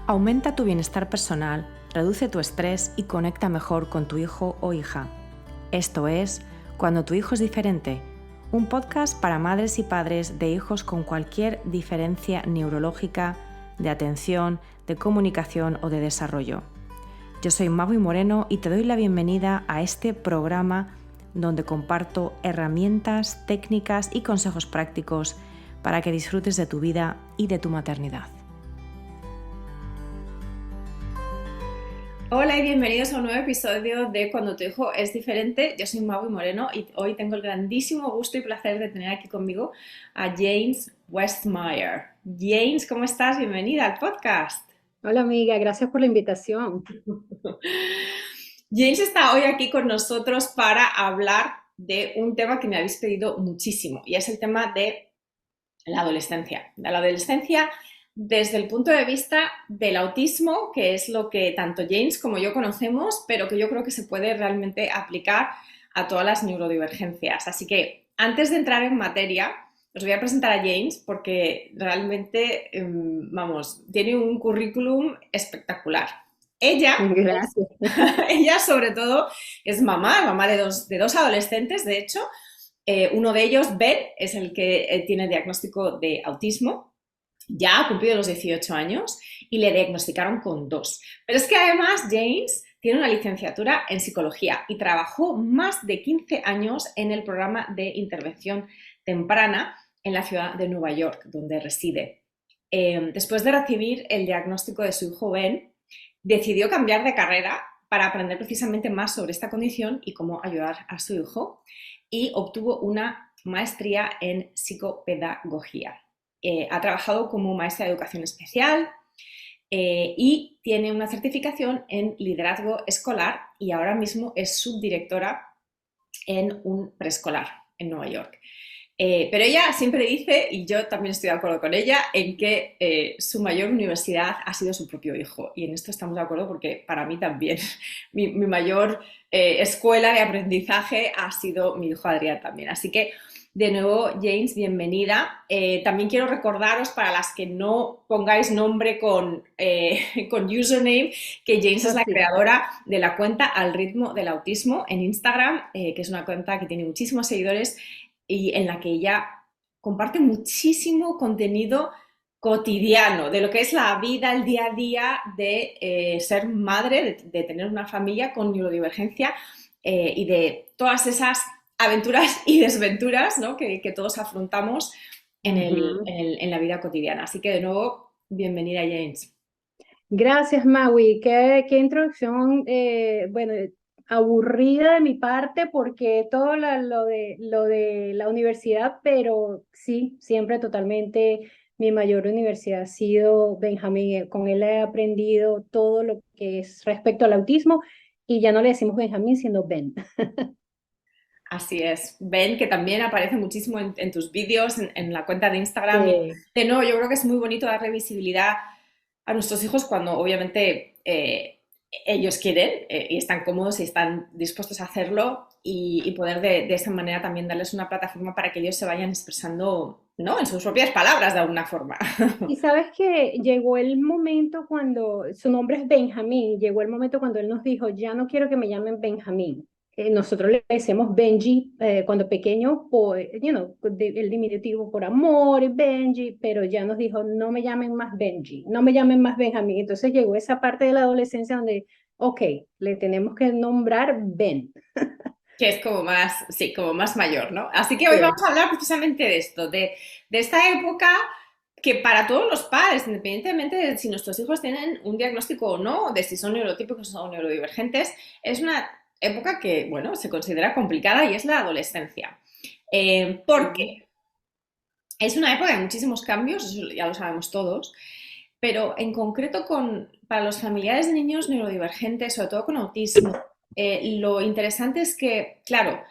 Aumenta tu bienestar personal, reduce tu estrés y conecta mejor con tu hijo o hija. Esto es Cuando tu hijo es diferente, un podcast para madres y padres de hijos con cualquier diferencia neurológica, de atención, de comunicación o de desarrollo. Yo soy Maui Moreno y te doy la bienvenida a este programa donde comparto herramientas, técnicas y consejos prácticos para que disfrutes de tu vida y de tu maternidad. Hola y bienvenidos a un nuevo episodio de Cuando tu hijo es diferente. Yo soy Maui Moreno y hoy tengo el grandísimo gusto y placer de tener aquí conmigo a Janes Westmeyer. Janes, ¿cómo estás? Bienvenida al podcast. Hola amiga, gracias por la invitación. James está hoy aquí con nosotros para hablar de un tema que me habéis pedido muchísimo y es el tema de la adolescencia. De la adolescencia desde el punto de vista del autismo, que es lo que tanto James como yo conocemos, pero que yo creo que se puede realmente aplicar a todas las neurodivergencias. Así que antes de entrar en materia, os voy a presentar a James porque realmente, tiene un currículum espectacular. Ella, Gracias. ella sobre todo es mamá de dos adolescentes, de hecho. Uno de ellos, Ben, es el que tiene diagnóstico de autismo. Ya ha cumplido los 18 años y le diagnosticaron con 2. Pero es que además James tiene una licenciatura en psicología y trabajó más de 15 años en el programa de intervención temprana en la ciudad de Nueva York, donde reside. Después de recibir el diagnóstico de su hijo Ben, decidió cambiar de carrera para aprender precisamente más sobre esta condición y cómo ayudar a su hijo, y obtuvo una maestría en psicopedagogía. Ha trabajado como maestra de educación especial y tiene una certificación en liderazgo escolar y ahora mismo es subdirectora en un preescolar en Nueva York. Pero ella siempre dice, y yo también estoy de acuerdo con ella, en que su mayor universidad ha sido su propio hijo. Y en esto estamos de acuerdo porque para mí también mi mayor escuela de aprendizaje ha sido mi hijo Adrián también. Así que, de nuevo, James, bienvenida. También quiero recordaros, para las que no pongáis nombre con username, que James es la Así. creadora de la cuenta Al ritmo del autismo en Instagram, que es una cuenta que tiene muchísimos seguidores y en la que ella comparte muchísimo contenido cotidiano de lo que es la vida, el día a día de ser madre, de tener una familia con neurodivergencia y de todas esas aventuras y desventuras, ¿no?, que todos afrontamos Ujú. en la vida cotidiana. Así que de nuevo, bienvenida, James. Gracias, Maui. Qué introducción, bueno, aburrida de mi parte porque todo lo de la universidad, pero sí, siempre totalmente mi mayor universidad ha sido Benjamín. Con él he aprendido todo lo que es respecto al autismo y ya no le decimos Benjamín, sino Ben. Así es. Ven que también aparece muchísimo en tus vídeos, en la cuenta de Instagram. Y Sí. de nuevo, yo creo que es muy bonito darle visibilidad a nuestros hijos cuando obviamente ellos quieren y están cómodos y están dispuestos a hacerlo, y poder de esa manera también darles una plataforma para que ellos se vayan expresando, ¿no?, en sus propias palabras de alguna forma. Y sabes que llegó el momento cuando, su nombre es Benjamín, llegó el momento cuando él nos dijo, ya no quiero que me llamen Benjamín. Nosotros le decimos Benji cuando pequeño, por, el diminutivo por amor, Benji, pero ya nos dijo, no me llamen más Benji, no me llamen más Benjamín. Entonces llegó esa parte de la adolescencia donde, ok, le tenemos que nombrar Ben. Que es como más, sí, como más mayor, ¿no? Así que hoy vamos Sí. a hablar precisamente de esto, de esta época que para todos los padres, independientemente de si nuestros hijos tienen un diagnóstico o no, de si son neurotípicos o neurodivergentes, es una época que, bueno, se considera complicada y es la adolescencia. ¿Por Ujú. qué? Es una época de muchísimos cambios, eso ya lo sabemos todos, pero en concreto para los familiares de niños neurodivergentes, sobre todo con autismo, lo interesante es que, claro,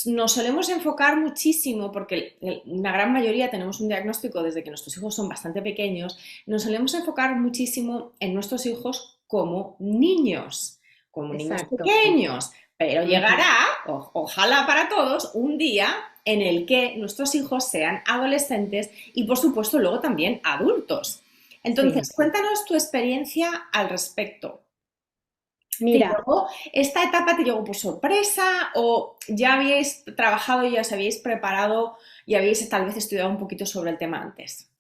nos solemos enfocar muchísimo, porque una gran mayoría tenemos un diagnóstico desde que nuestros hijos son bastante pequeños, nos solemos enfocar muchísimo en nuestros hijos como niños Exacto. pequeños, pero Ujú. llegará, ojalá para todos, un día en el que nuestros hijos sean adolescentes y, por supuesto, luego también adultos. Sí. Entonces, cuéntanos tu experiencia al respecto. ¿Te Mira, llegó, esta etapa te llegó por sorpresa o ya habíais trabajado y ya os habíais preparado y habíais tal vez estudiado un poquito sobre el tema antes?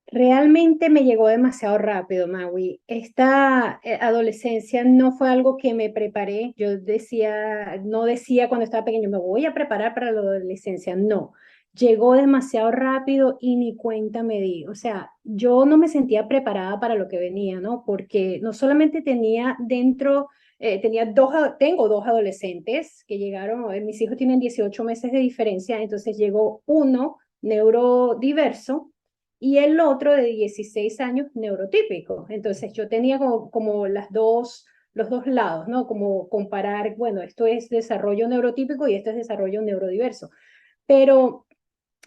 realmente me llegó demasiado rápido, Maui. Esta adolescencia no fue algo que me preparé. Yo decía, no decía cuando estaba pequeño, me voy a preparar para la adolescencia. No, llegó demasiado rápido y ni cuenta me di. O sea, yo no me sentía preparada para lo que venía, ¿no? Porque no solamente tenía dentro, tengo dos adolescentes que llegaron, mis hijos tienen 18 meses de diferencia, entonces llegó uno neurodiverso y el otro de 16 años neurotípico. Entonces yo tenía como los dos lados, ¿no? Como comparar, bueno, esto es desarrollo neurotípico y esto es desarrollo neurodiverso. Pero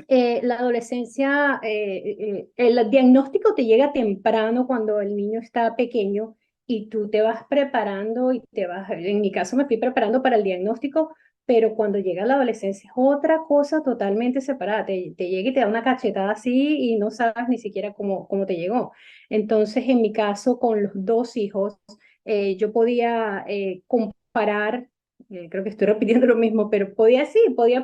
la adolescencia, el diagnóstico te llega temprano cuando el niño está pequeño y tú te vas preparando y en mi caso me fui preparando para el diagnóstico, pero cuando llega la adolescencia es otra cosa totalmente separada. Te llega y te da una cachetada así y no sabes ni siquiera cómo te llegó. Entonces, en mi caso, con los dos hijos, yo podía comparar, creo que estoy repitiendo lo mismo, pero podía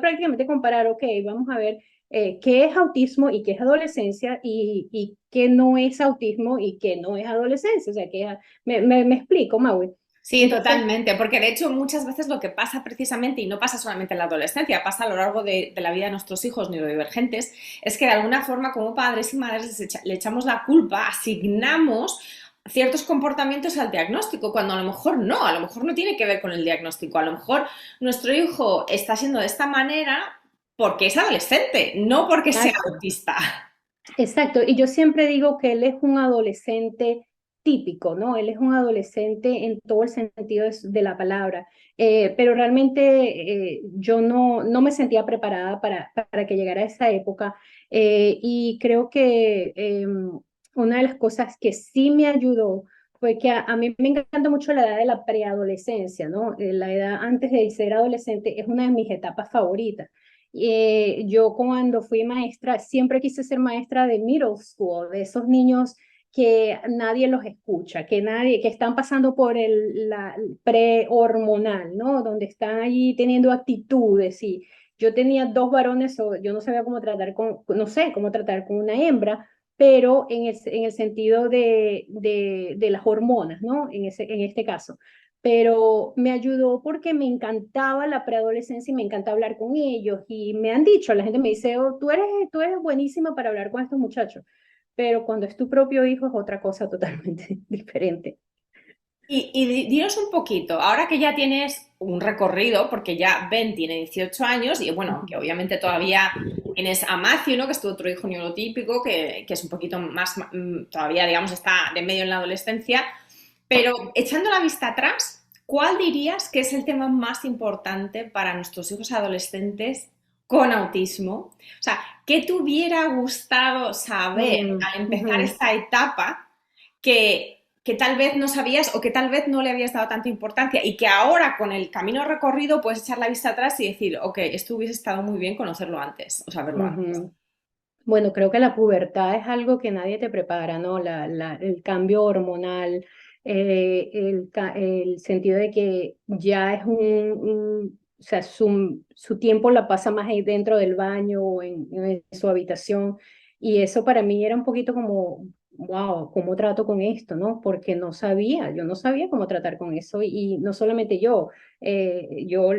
prácticamente comparar, ok, vamos a ver qué es autismo y qué es adolescencia y qué no es autismo y qué no es adolescencia. O sea, me explico, Maui. Sí, Entonces, totalmente, porque de hecho muchas veces lo que pasa precisamente, y no pasa solamente en la adolescencia, pasa a lo largo de la vida de nuestros hijos neurodivergentes, es que de alguna forma como padres y madres le echamos la culpa, asignamos ciertos comportamientos al diagnóstico, cuando a lo mejor no tiene que ver con el diagnóstico, a lo mejor nuestro hijo está siendo de esta manera porque es adolescente, no porque sea exacto. autista. Exacto, y yo siempre digo que él es un adolescente típico, ¿no? Él es un adolescente en todo el sentido de la palabra. Pero realmente yo no me sentía preparada para que llegara esa época. Y creo que una de las cosas que sí me ayudó fue que a mí me encanta mucho la edad de la preadolescencia, ¿no? La edad antes de ser adolescente es una de mis etapas favoritas. Yo cuando fui maestra, siempre quise ser maestra de middle school, de esos niños que nadie los escucha, que están pasando por el prehormonal, ¿no? Donde están allí teniendo actitudes y yo tenía dos varones, yo no sabía cómo tratar no sé cómo tratar con una hembra, pero en el sentido de las hormonas, ¿no? En este caso, pero me ayudó porque me encantaba la preadolescencia y me encanta hablar con ellos. Y me han dicho, la gente me dice, oh, tú eres buenísima para hablar con estos muchachos, pero cuando es tu propio hijo es otra cosa totalmente diferente. Y dinos un poquito, ahora que ya tienes un recorrido, porque ya Ben tiene 18 años y bueno, que obviamente todavía tienes a Matthew, ¿no? Que es tu otro hijo neurotípico, que es un poquito más, todavía digamos está de medio en la adolescencia, pero echando la vista atrás, ¿cuál dirías que es el tema más importante para nuestros hijos adolescentes con autismo? O sea, ¿qué te hubiera gustado saber Mm, al empezar ujú. esta etapa que tal vez no sabías o que tal vez no le habías dado tanta importancia y que ahora con el camino recorrido puedes echar la vista atrás y decir, ok, esto hubiese estado muy bien conocerlo antes o saberlo antes? Ujú. Bueno, creo que la pubertad es algo que nadie te prepara, ¿no? El cambio hormonal, el sentido de que ya es o sea, su tiempo la pasa más ahí dentro del baño o en su habitación. Y eso para mí era un poquito como, wow, ¿cómo trato con esto, no? Porque yo no sabía cómo tratar con eso. Y no solamente yo, yo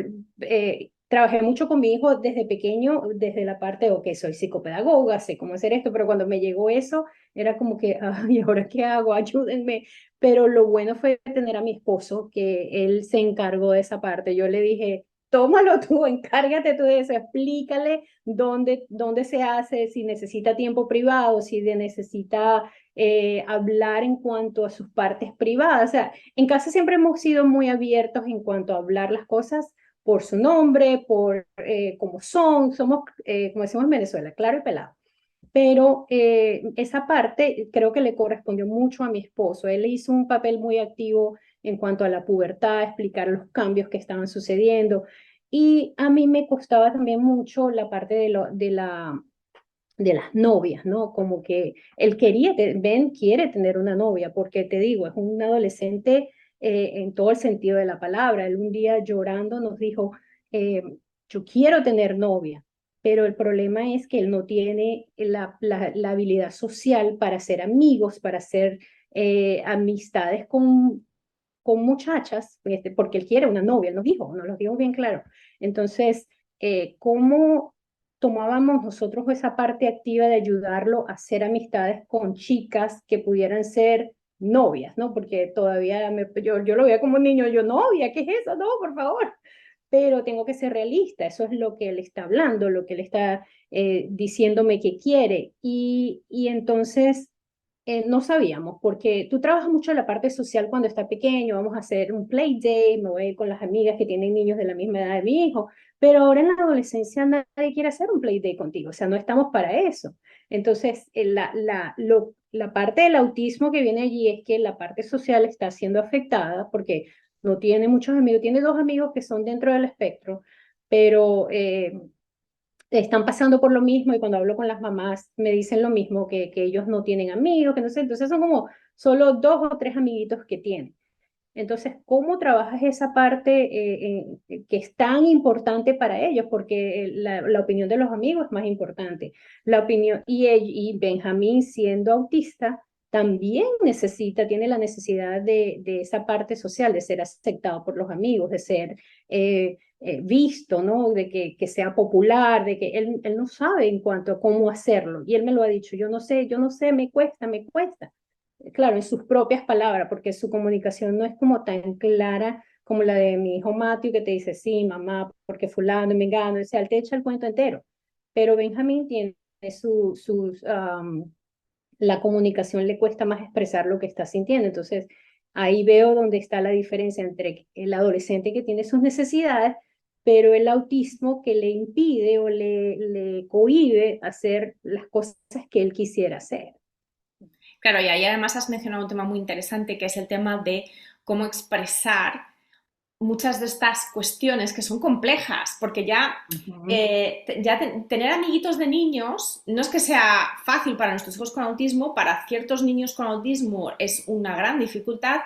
trabajé mucho con mi hijo desde pequeño, desde la parte de, ok, soy psicopedagoga, sé cómo hacer esto, pero cuando me llegó eso, era como que, ay, ¿ahora qué hago? Ayúdenme. Pero lo bueno fue tener a mi esposo, que él se encargó de esa parte. Yo le dije, tómalo tú, encárgate tú de eso, explícale dónde se hace, si necesita tiempo privado, si necesita hablar en cuanto a sus partes privadas. O sea, en casa siempre hemos sido muy abiertos en cuanto a hablar las cosas por su nombre, por cómo son, somos, como decimos en Venezuela, claro y pelado. Pero esa parte creo que le correspondió mucho a mi esposo. Él hizo un papel muy activo en cuanto a la pubertad, explicar los cambios que estaban sucediendo. Y a mí me costaba también mucho la parte de las novias, ¿no? Como que él Ben quiere tener una novia, porque te digo, es un adolescente en todo el sentido de la palabra. Él un día llorando nos dijo, eh, yo quiero tener novia, pero el problema es que él no tiene la habilidad social para hacer amigos, para hacer amistades con muchachas, porque él quiere una novia, él nos lo dijo bien claro. Entonces, ¿cómo tomábamos nosotros esa parte activa de ayudarlo a hacer amistades con chicas que pudieran ser novias, ¿no? Porque todavía yo lo veía como un niño, yo novia, ¿qué es eso? No, por favor. Pero tengo que ser realista, eso es lo que él está hablando, lo que él está diciéndome que quiere. Y entonces no sabíamos, porque tú trabajas mucho en la parte social cuando está pequeño, vamos a hacer un play day, me voy a ir con las amigas que tienen niños de la misma edad de mi hijo, pero ahora en la adolescencia nadie quiere hacer un play day contigo, o sea, no estamos para eso. Entonces, la parte del autismo que viene allí es que la parte social está siendo afectada porque no tiene muchos amigos, tiene dos amigos que son dentro del espectro, pero están pasando por lo mismo y cuando hablo con las mamás me dicen lo mismo, que ellos no tienen amigos, que no sé, entonces son como solo dos o tres amiguitos que tienen. Entonces, ¿cómo trabajas esa parte que es tan importante para ellos? Porque la opinión de los amigos es más importante. La opinión, y Benjamín, siendo autista, también tiene la necesidad de esa parte social, de ser aceptado por los amigos, de ser visto, ¿no? De que sea popular, de que él no sabe en cuanto a cómo hacerlo. Y él me lo ha dicho, yo no sé, me cuesta, me cuesta claro, en sus propias palabras, porque su comunicación no es como tan clara como la de mi hijo Matthew, que te dice, sí, mamá, porque fulano y mengano, o sea, él te echa el cuento entero. Pero Benjamín tiene la comunicación le cuesta más expresar lo que está sintiendo. Entonces, ahí veo donde está la diferencia entre el adolescente que tiene sus necesidades, pero el autismo que le impide o le cohíbe hacer las cosas que él quisiera hacer. Claro, y ahí además has mencionado un tema muy interesante que es el tema de cómo expresar muchas de estas cuestiones que son complejas, porque ya, tener amiguitos de niños no es que sea fácil para nuestros hijos con autismo, para ciertos niños con autismo es una gran dificultad,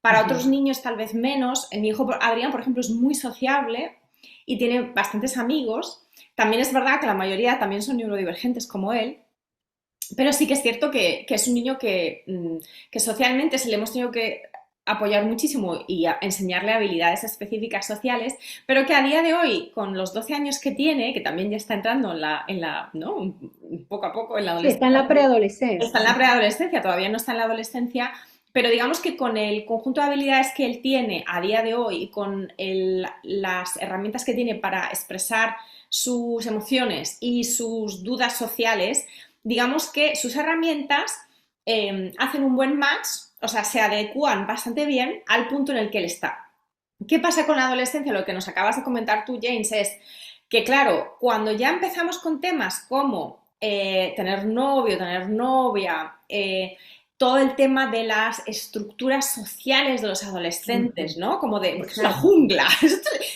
para otros niños tal vez menos. Mi hijo Adrián, por ejemplo, es muy sociable y tiene bastantes amigos. También es verdad que la mayoría también son neurodivergentes como él, pero sí que es cierto que es un niño que socialmente se le hemos tenido que apoyar muchísimo y enseñarle habilidades específicas sociales, pero que a día de hoy, con los 12 años que tiene, que también ya está entrando ¿no? Poco a poco en la Sí, está en adolescencia, la está preadolescencia. en la preadolescencia, todavía no está en la adolescencia, pero digamos que con el conjunto de habilidades que él tiene a día de hoy y con las herramientas que tiene para expresar sus emociones y sus dudas sociales, digamos que sus herramientas hacen un buen match, o sea, se adecúan bastante bien al punto en el que él está. ¿Qué pasa con la adolescencia? Lo que nos acabas de comentar tú, James, es que, claro, cuando ya empezamos con temas como tener novio, tener novia, todo el tema de las estructuras sociales de los adolescentes, ¿no? Como de, porque es una Exacto, jungla.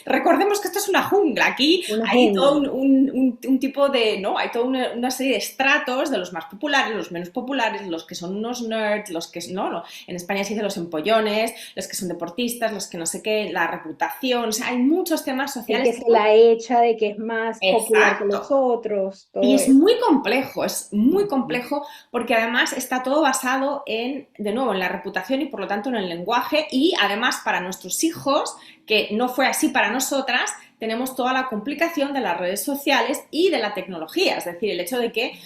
Recordemos que esto es una jungla. Aquí una hay todo jungla. un tipo de, ¿no? Hay toda una serie de estratos de los más populares, los menos populares, los que son unos nerds, los que, no, en España se dice los empollones, los que son deportistas, los que no sé qué, la reputación, o sea, hay muchos temas El sociales que que se son... la echa de que es más popular que Exacto. los otros, Y todo eso. es muy complejo porque además está todo basado en, de nuevo, en la reputación y por lo tanto en el lenguaje y además para nuestros hijos, que no fue así para nosotras, tenemos toda la complicación de las redes sociales y de la tecnología, es decir, el hecho de que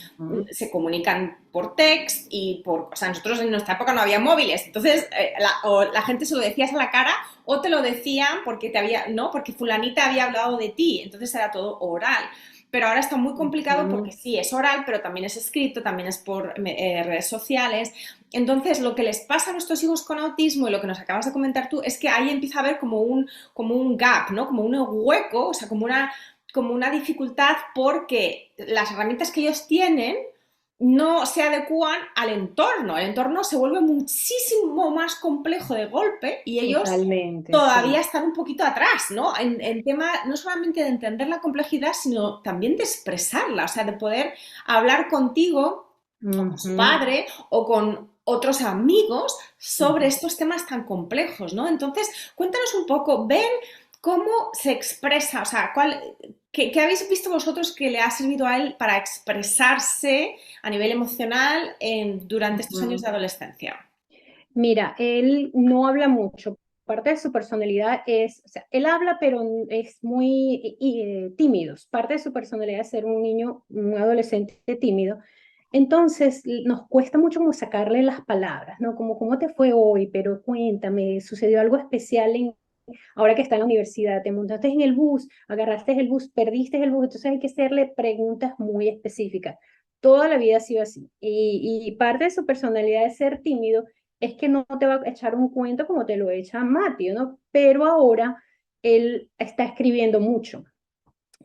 se comunican por text y por, o sea, nosotros en nuestra época no había móviles, entonces o la gente se lo decías a la cara o te lo decían porque no, porque fulanita había hablado de ti, entonces era todo oral. Pero ahora está muy complicado porque sí, es oral, pero también es escrito, también es por redes sociales. Entonces, lo que les pasa a nuestros hijos con autismo y lo que nos acabas de comentar tú es que ahí empieza a haber como un gap, ¿no? Como un hueco, o sea, como una dificultad porque las herramientas que ellos tienen no se adecúan al entorno. El entorno se vuelve muchísimo más complejo de golpe y ellos Totalmente, todavía sí. están un poquito atrás, ¿no? En tema no solamente de entender la complejidad, sino también de expresarla, o sea, de poder hablar contigo o con su Ujú, padre o con otros amigos sobre ujú. estos temas tan complejos, ¿no? Entonces, cuéntanos un poco, ven cómo se expresa, o sea, qué habéis visto vosotros que le ha servido a él para expresarse a nivel emocional durante estos años Ujú. de adolescencia? Mira, él no habla mucho. Parte de su personalidad es, o sea, él habla, pero es muy tímido. Parte de su personalidad es ser un niño, un adolescente tímido. Entonces, nos cuesta mucho como sacarle las palabras, ¿no? Como, ¿cómo te fue hoy? Pero cuéntame, ¿sucedió algo especial ahora que está en la universidad? ¿Te montaste en el bus? ¿Agarraste el bus? ¿Perdiste el bus? Entonces hay que hacerle preguntas muy específicas. Toda la vida ha sido así. Y parte de su personalidad de ser tímido es que no te va a echar un cuento como te lo echa Matthew, ¿no? Pero ahora él está escribiendo mucho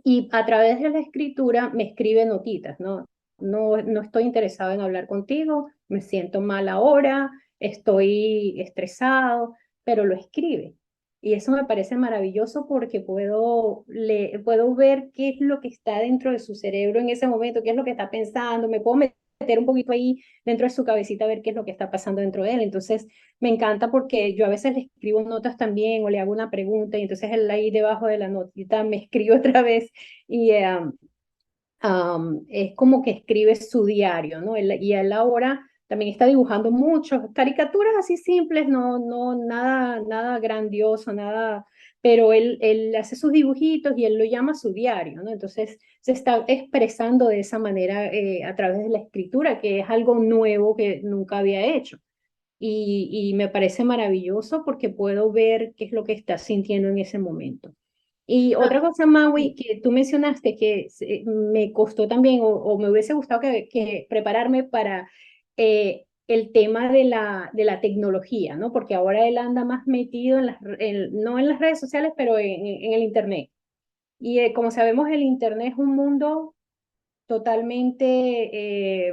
y a través de la escritura me escribe notitas, ¿no? No estoy interesado en hablar contigo, me siento mal ahora, estoy estresado, pero lo escribe. Y eso me parece maravilloso porque puedo ver qué es lo que está dentro de su cerebro en ese momento, qué es lo que está pensando, me puedo meter un poquito ahí dentro de su cabecita a ver qué es lo que está pasando dentro de él. Entonces, me encanta porque yo a veces le escribo notas también o le hago una pregunta y entonces él ahí debajo de la notita me escribe otra vez y es como que escribe su diario, ¿no? Y él ahora también está dibujando mucho, caricaturas así simples, no, nada grandioso, nada, pero él hace sus dibujitos y él lo llama su diario, ¿no? Entonces se está expresando de esa manera a través de la escritura, que es algo nuevo que nunca había hecho. Y me parece maravilloso porque puedo ver qué es lo que está sintiendo en ese momento. Y otra cosa, Maui, que tú mencionaste que me costó también o me hubiese gustado que prepararme para el tema de la tecnología, ¿no? Porque ahora él anda más metido no en las redes sociales, pero en el Internet. Y como sabemos, el Internet es un mundo totalmente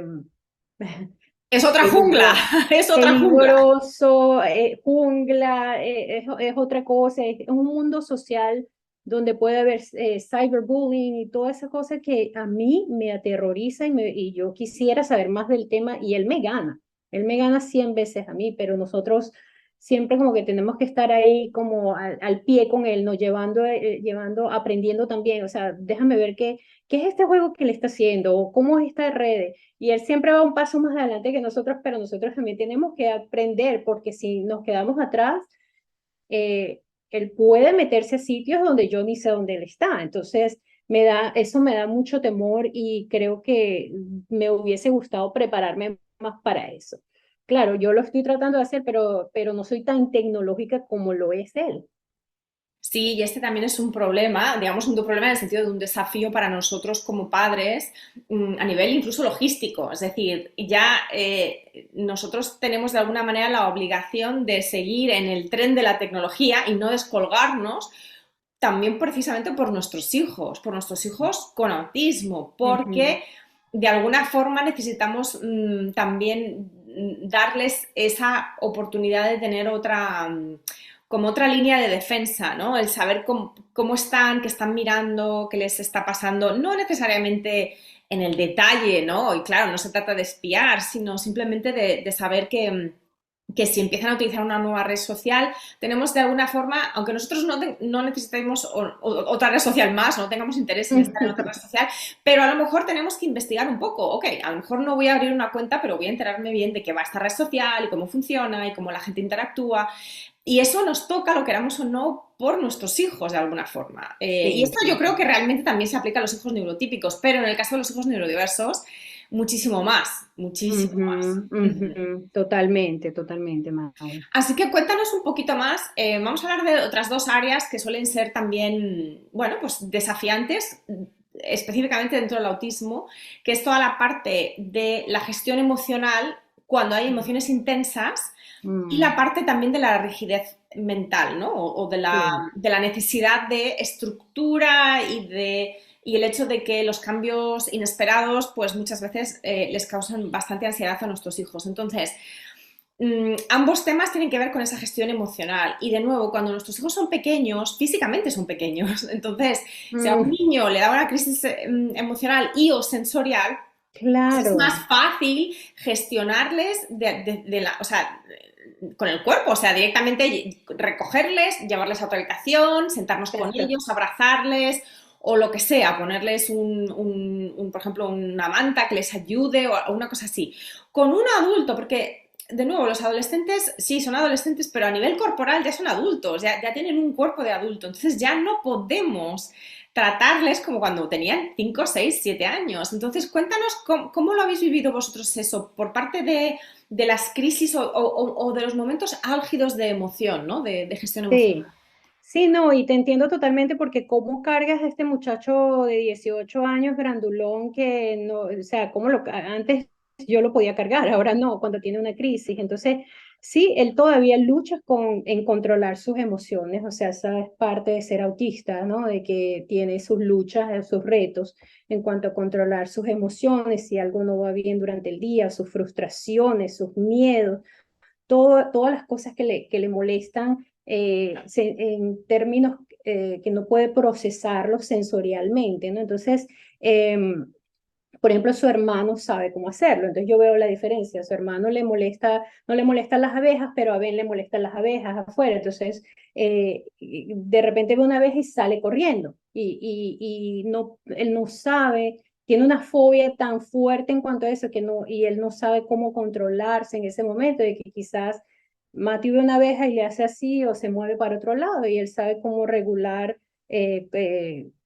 Es otra jungla, peligroso, es otra jungla. peligroso, jungla, es otra cosa, es un mundo social donde puede haber cyberbullying y todas esas cosas que a mí me aterroriza y yo quisiera saber más del tema y él me gana 100 veces a mí, pero nosotros siempre como que tenemos que estar ahí como al pie con él, ¿no? Llevando, aprendiendo también, o sea, déjame ver qué es este juego que le está haciendo o cómo es esta red y él siempre va un paso más adelante que nosotros, pero nosotros también tenemos que aprender, porque si nos quedamos atrás, eh, él puede meterse a sitios donde yo ni sé dónde él está. Entonces, eso me da mucho temor y creo que me hubiese gustado prepararme más para eso. Claro, yo lo estoy tratando de hacer, pero no soy tan tecnológica como lo es él. Sí, y este también es un problema, digamos un problema en el sentido de un desafío para nosotros como padres a nivel incluso logístico. Es decir, ya nosotros tenemos de alguna manera la obligación de seguir en el tren de la tecnología y no descolgarnos también precisamente por nuestros hijos con autismo, Ujú. porque de alguna forma necesitamos también darles esa oportunidad de tener otra, como otra línea de defensa, ¿no? El saber cómo están, qué están mirando, qué les está pasando, no necesariamente en el detalle, ¿no? Y claro, no se trata de espiar, sino simplemente de saber que si empiezan a utilizar una nueva red social, tenemos de alguna forma, aunque nosotros no necesitemos otra red social más, no tengamos interés en estar en otra red social, pero a lo mejor tenemos que investigar un poco. Ok, a lo mejor no voy a abrir una cuenta, pero voy a enterarme bien de qué va esta red social y cómo funciona y cómo la gente interactúa. Y eso nos toca, lo queramos o no, por nuestros hijos de alguna forma. Y Sí, esto yo sí, creo sí. que realmente también se aplica a los hijos neurotípicos, pero en el caso de los hijos neurodiversos, muchísimo más, muchísimo más. Ujú, ujú. Totalmente, totalmente, Mau. Así que cuéntanos un poquito más. Vamos a hablar de otras dos áreas que suelen ser también, bueno, pues desafiantes, específicamente dentro del autismo, que es toda la parte de la gestión emocional cuando hay emociones intensas y la Mm, parte también de la rigidez mental, ¿no? O sí. de la necesidad de estructura y el hecho de que los cambios inesperados pues muchas veces les causan bastante ansiedad a nuestros hijos. Entonces, ambos temas tienen que ver con esa gestión emocional. Y de nuevo, cuando nuestros hijos son pequeños, físicamente son pequeños. Entonces, si a un Mm, niño le da una crisis emocional y o sensorial, pues es claro, más fácil gestionarles o sea, con el cuerpo, o sea, directamente recogerles, llevarles a otra habitación, sentarnos con claro. ellos, abrazarles o lo que sea, ponerles por ejemplo, una manta que les ayude o una cosa así. Con un adulto, porque de nuevo, los adolescentes, sí, son adolescentes, pero a nivel corporal ya son adultos, ya tienen un cuerpo de adulto, entonces ya no podemos tratarles como cuando tenían 5, 6, 7 años. Entonces, cuéntanos cómo lo habéis vivido vosotros eso, por parte de las crisis o de los momentos álgidos de emoción, ¿no? De gestión emocional. Sí, sí, no, y te entiendo totalmente porque cómo cargas a este muchacho de 18 años grandulón que no, o sea, antes yo lo podía cargar, ahora no, cuando tiene una crisis. Entonces, sí, él todavía lucha en controlar sus emociones, o sea, esa es parte de ser autista, ¿no? De que tiene sus luchas, sus retos en cuanto a controlar sus emociones, si algo no va bien durante el día, sus frustraciones, sus miedos todas las cosas que le molestan en términos que no puede procesarlos sensorialmente, ¿no? Entonces, por ejemplo, su hermano sabe cómo hacerlo, entonces yo veo la diferencia, a su hermano no le molestan las abejas, pero a Ben le molestan las abejas afuera, entonces de repente ve una abeja y sale corriendo, y no, él no sabe, tiene una fobia tan fuerte en cuanto a eso que no, y él no sabe cómo controlarse en ese momento, de que quizás Matthew ve una abeja y le hace así o se mueve para otro lado, y él sabe cómo regular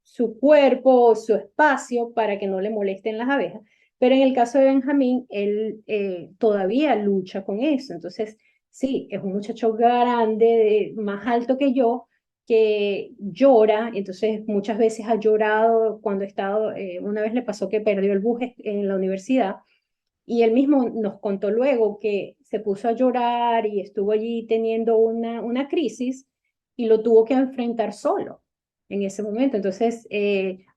su cuerpo, su espacio para que no le molesten las abejas. Pero en el caso de Benjamín, él todavía lucha con eso. Entonces, sí, es un muchacho grande, más alto que yo, que llora. Entonces, muchas veces ha llorado cuando ha estado, una vez le pasó que perdió el bus en la universidad y él mismo nos contó luego que se puso a llorar y estuvo allí teniendo una crisis y lo tuvo que enfrentar solo en ese momento. Entonces,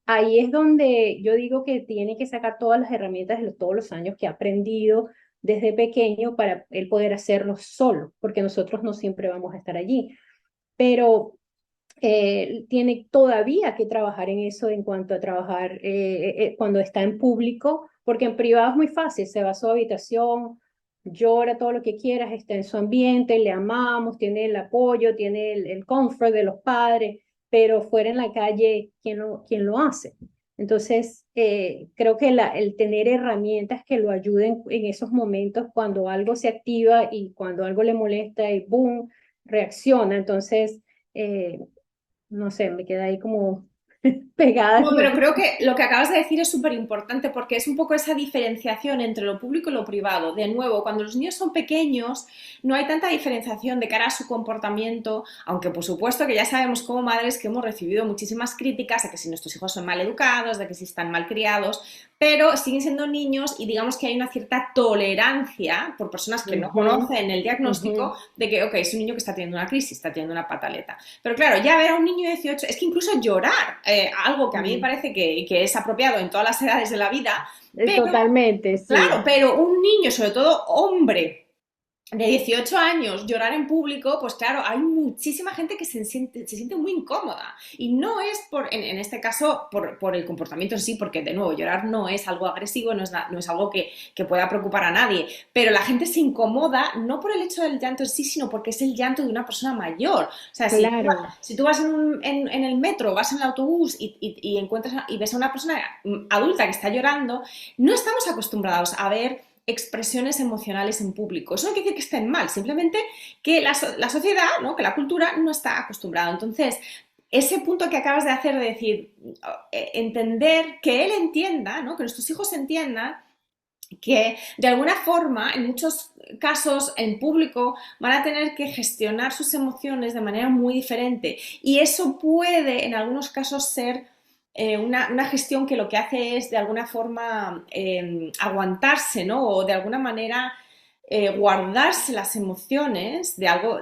ahí es donde yo digo que tiene que sacar todas las herramientas de todos los años que ha aprendido desde pequeño para él poder hacerlo solo, porque nosotros no siempre vamos a estar allí. Pero tiene todavía que trabajar en eso en cuanto a trabajar cuando está en público, porque en privado es muy fácil, se va a su habitación, llora todo lo que quieras, está en su ambiente, le amamos, tiene el apoyo, tiene el comfort de los padres, pero fuera en la calle, quién lo hace? Entonces, creo que el tener herramientas que lo ayuden en esos momentos cuando algo se activa y cuando algo le molesta y boom, reacciona. Entonces, eh, no sé, me queda ahí como pegada. No, pero creo que lo que acabas de decir es súper importante porque es un poco esa diferenciación entre lo público y lo privado. De nuevo, cuando los niños son pequeños, no hay tanta diferenciación de cara a su comportamiento, aunque por supuesto que ya sabemos como madres que hemos recibido muchísimas críticas de que si nuestros hijos son mal educados, de que si están mal criados, pero siguen siendo niños y digamos que hay una cierta tolerancia por personas que no Ujú, conocen el diagnóstico ujú. de que, ok, es un niño que está teniendo una crisis, está teniendo una pataleta. Pero claro, ya ver a un niño de 18, es que incluso llorar, algo que a mí me Mm. parece que es apropiado en todas las edades de la vida, pero, Totalmente, claro, sí. pero un niño, sobre todo hombre, de 18 años llorar en público, pues claro, hay muchísima gente que se siente muy incómoda. Y no es en este caso por el comportamiento en sí, porque de nuevo, llorar no es algo agresivo, no es algo que pueda preocupar a nadie. Pero la gente se incomoda no por el hecho del llanto en sí, sino porque es el llanto de una persona mayor. O sea, Claro, si tú vas en el metro, vas en el autobús y encuentras y ves a una persona adulta que está llorando, no estamos acostumbrados a ver expresiones emocionales en público. Eso no quiere decir que estén mal, simplemente que la sociedad, ¿no? Que la cultura no está acostumbrada. Entonces, ese punto que acabas de hacer de decir, entender, que él entienda, ¿no? Que nuestros hijos entiendan que de alguna forma, en muchos casos en público, van a tener que gestionar sus emociones de manera muy diferente. Y eso puede, en algunos casos, ser una gestión que lo que hace es, de alguna forma, aguantarse, ¿no? O de alguna manera guardarse las emociones de algo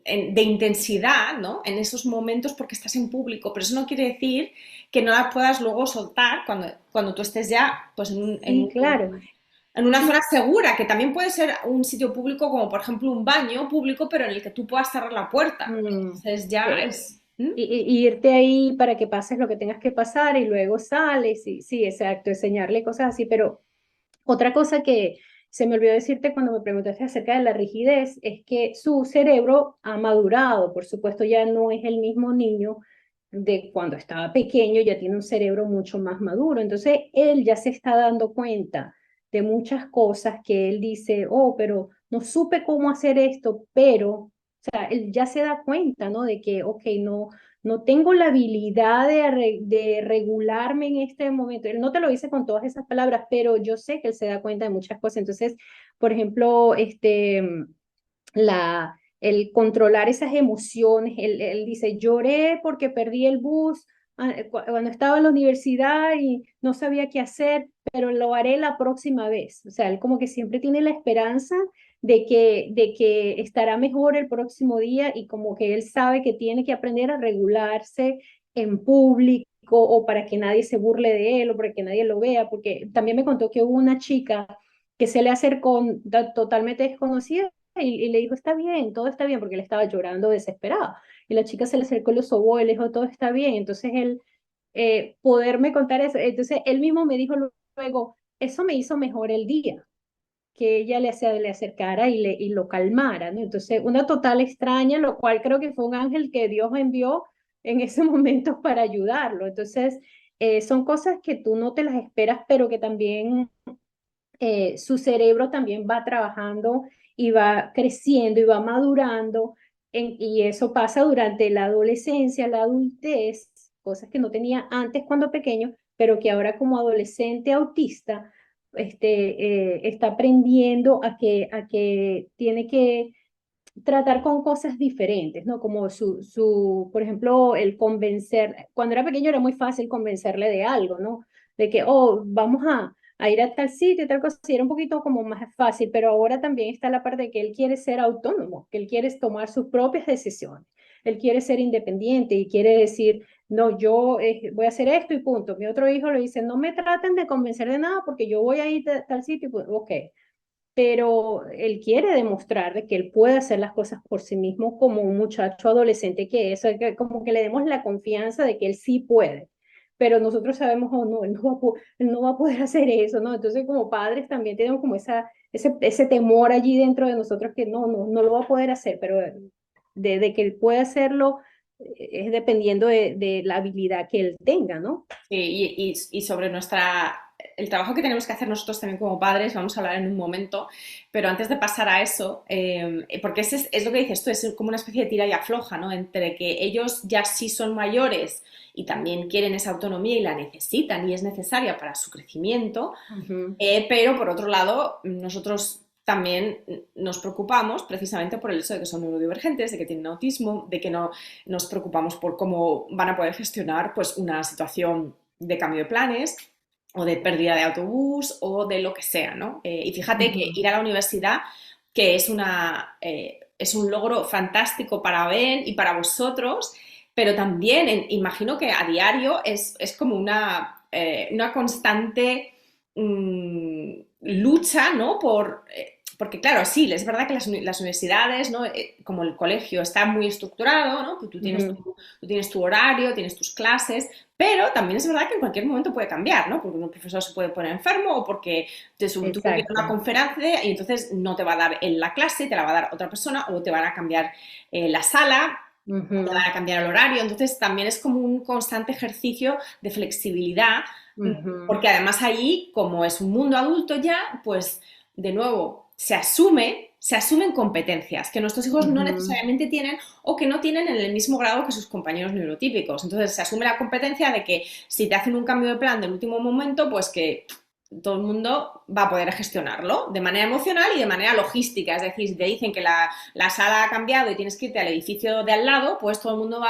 de intensidad, ¿no? En esos momentos porque estás en público, pero eso no quiere decir que no la puedas luego soltar cuando tú estés ya pues, Sí, claro. en una zona Sí, segura, que también puede ser un sitio público como por ejemplo un baño público, pero en el que tú puedas cerrar la puerta. mm, Entonces ya es... ¿Mm? y irte ahí para que pases lo que tengas que pasar y luego sales. Sí, sí, exacto, enseñarle cosas así. Pero otra cosa que se me olvidó decirte cuando me preguntaste acerca de la rigidez es que su cerebro ha madurado. Por supuesto, ya no es el mismo niño de cuando estaba pequeño, ya tiene un cerebro mucho más maduro. Entonces, él ya se está dando cuenta de muchas cosas que él dice, oh, pero no supe cómo hacer esto, pero, o sea, él ya se da cuenta, ¿no? De que, ok, no tengo la habilidad de regularme en este momento. Él no te lo dice con todas esas palabras, pero yo sé que él se da cuenta de muchas cosas. Entonces, por ejemplo, el controlar esas emociones. Él dice, lloré porque perdí el bus cuando estaba en la universidad y no sabía qué hacer, pero lo haré la próxima vez. O sea, él como que siempre tiene la esperanza de que estará mejor el próximo día y como que él sabe que tiene que aprender a regularse en público o para que nadie se burle de él o para que nadie lo vea, porque también me contó que hubo una chica que se le acercó totalmente desconocida y le dijo, está bien, todo está bien, porque él estaba llorando desesperado. Y la chica se le acercó, lo sobó y le dijo, todo está bien. Entonces él, poderme contar eso, entonces él mismo me dijo luego, eso me hizo mejor el día, que ella le acercara y lo calmara, ¿no? Entonces, una total extraña, lo cual creo que fue un ángel que Dios envió en ese momento para ayudarlo. Entonces, son cosas que tú no te las esperas, pero que también su cerebro también va trabajando y va creciendo y va madurando, y eso pasa durante la adolescencia, la adultez, cosas que no tenía antes cuando pequeño, pero que ahora como adolescente autista está aprendiendo a que tiene que tratar con cosas diferentes, ¿no? Como por ejemplo, el convencer, cuando era pequeño era muy fácil convencerle de algo, ¿no? De que, oh, vamos a ir a tal sitio y tal cosa, y era un poquito como más fácil, pero ahora también está la parte de que él quiere ser autónomo, que él quiere tomar sus propias decisiones, él quiere ser independiente y quiere decir, no, yo voy a hacer esto y punto. Mi otro hijo le dice, no me traten de convencer de nada porque yo voy a ir a tal sitio y pues, ok, pero él quiere demostrar de que él puede hacer las cosas por sí mismo como un muchacho adolescente que es, que como que le demos la confianza de que él sí puede, pero nosotros sabemos, oh no, él no va a poder hacer eso, ¿no? Entonces como padres también tenemos como ese temor allí dentro de nosotros que no lo va a poder hacer, pero de que él puede hacerlo es dependiendo de la habilidad que él tenga, ¿no? Sí, y sobre el trabajo que tenemos que hacer nosotros también como padres, vamos a hablar en un momento, pero antes de pasar a eso, porque es lo que dices tú, es como una especie de tira y afloja, ¿no? Entre que ellos ya sí son mayores y también quieren esa autonomía y la necesitan y es necesaria para su crecimiento, Ujú. pero por otro lado, nosotros también nos preocupamos precisamente por el hecho de que son neurodivergentes, de que tienen autismo, de que no nos preocupamos por cómo van a poder gestionar pues, una situación de cambio de planes o de pérdida de autobús o de lo que sea, ¿no? Y fíjate que Ujú. ir a la universidad, que es un logro fantástico para Ben y para vosotros, pero también imagino que a diario es como una constante lucha, ¿no? Porque claro, sí, es verdad que las universidades, ¿no? Como el colegio está muy estructurado, ¿no? Pues Ujú. tú tienes tu horario, tienes tus clases, pero también es verdad que en cualquier momento puede cambiar, ¿no? Porque un profesor se puede poner enfermo o porque tuvo que ir a una Exacto. conferencia y entonces no te va a dar en la clase, te la va a dar otra persona o te van a cambiar la sala, o te van Ujú. a cambiar el horario. Entonces también es como un constante ejercicio de flexibilidad, Ujú. porque además ahí, como es un mundo adulto ya, pues de nuevo se asumen competencias que nuestros hijos no Ujú. necesariamente tienen o que no tienen en el mismo grado que sus compañeros neurotípicos. Entonces se asume la competencia de que si te hacen un cambio de plan del último momento, pues que todo el mundo va a poder gestionarlo de manera emocional y de manera logística. Es decir, si te dicen que la sala ha cambiado y tienes que irte al edificio de al lado, pues todo el mundo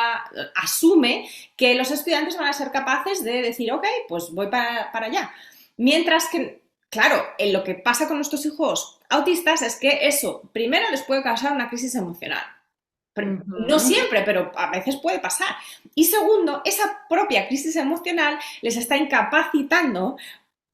asume que los estudiantes van a ser capaces de decir, ok, pues voy para allá. Mientras que, claro, en lo que pasa con nuestros hijos autistas es que eso, primero, les puede causar una crisis emocional. No Ujú. siempre, pero a veces puede pasar. Y segundo, esa propia crisis emocional les está incapacitando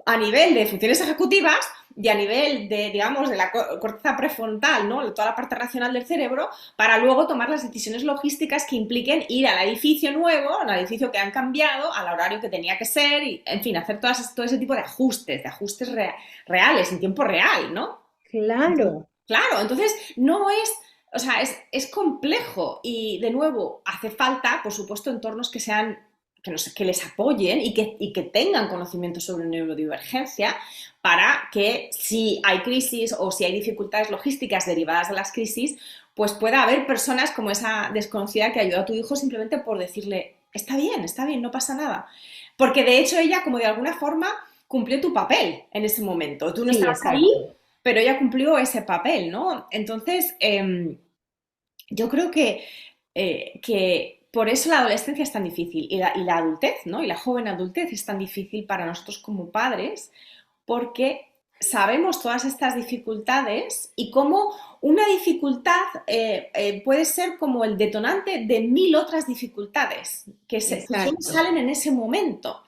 a nivel de funciones ejecutivas y a nivel de, digamos, de la corteza prefrontal, ¿no? Toda la parte racional del cerebro, para luego tomar las decisiones logísticas que impliquen ir al edificio nuevo, al edificio que han cambiado, al horario que tenía que ser, y, en fin, hacer todo ese tipo de ajustes reales, en tiempo real, ¿no? Claro, Claro, entonces no es, o sea, es complejo y de nuevo hace falta, por supuesto, entornos que sean, que, nos, que les apoyen y que tengan conocimiento sobre neurodivergencia para que si hay crisis o si hay dificultades logísticas derivadas de las crisis, pues pueda haber personas como esa desconocida que ayuda a tu hijo simplemente por decirle, está bien, no pasa nada. Porque de hecho ella como de alguna forma cumplió tu papel en ese momento. Tú no sí, estabas ahí, exacto. pero ella cumplió ese papel, ¿no? Entonces, yo creo que por eso la adolescencia es tan difícil y la adultez, ¿no? Y la joven adultez es tan difícil para nosotros como padres porque sabemos todas estas dificultades y cómo una dificultad puede ser como el detonante de mil otras dificultades que solo Exacto. salen en ese momento.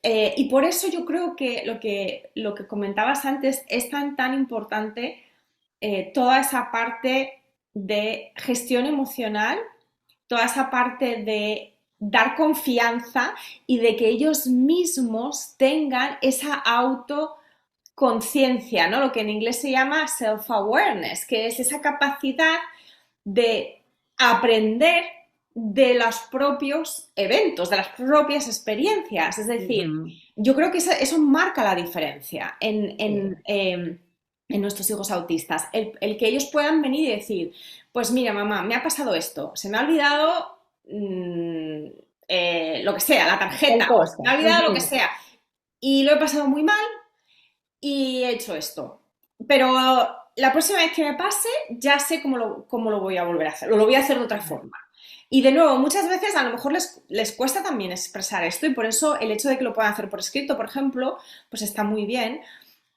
Y por eso yo creo que lo que comentabas antes es tan importante toda esa parte de gestión emocional, toda esa parte de dar confianza y de que ellos mismos tengan esa autoconciencia, ¿no? Lo que en inglés se llama self-awareness, que es esa capacidad de aprender de los propios eventos, de las propias experiencias. Es decir, Ujú. yo creo que eso marca la diferencia Sí. en nuestros hijos autistas. El que ellos puedan venir y decir, pues mira, mamá, me ha pasado esto, se me ha olvidado lo que sea, la Tal tarjeta, o se cosa. me ha olvidado lo que Ujú. sea, y lo he pasado muy mal y he hecho esto. Pero la próxima vez que me pase, ya sé cómo lo voy a volver a hacer, o lo voy a hacer de otra forma. Y de nuevo, muchas veces a lo mejor les cuesta también expresar esto y por eso el hecho de que lo puedan hacer por escrito, por ejemplo, pues está muy bien,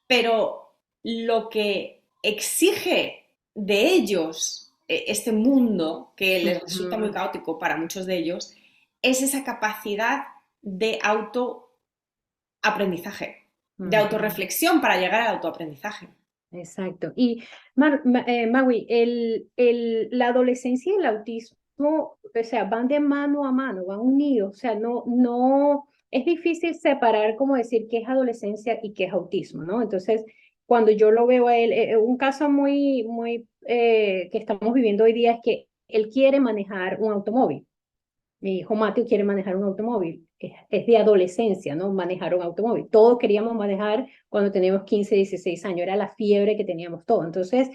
pero lo que exige de ellos este mundo, que les resulta muy Ujú. caótico para muchos de ellos, es esa capacidad de autoaprendizaje, de Ujú. autorreflexión para llegar al autoaprendizaje. Exacto. Y Maui, la adolescencia y el autismo, o sea, van de mano a mano, van unidos. O sea, no, es difícil separar, como decir, qué es adolescencia y qué es autismo, ¿no? Entonces, cuando yo lo veo a él, un caso muy que estamos viviendo hoy día es que él quiere manejar un automóvil. Mi hijo Mateo quiere manejar un automóvil. Es de adolescencia, ¿no? Manejar un automóvil. Todos queríamos manejar cuando teníamos 15, 16 años. Era la fiebre que teníamos todos. Entonces,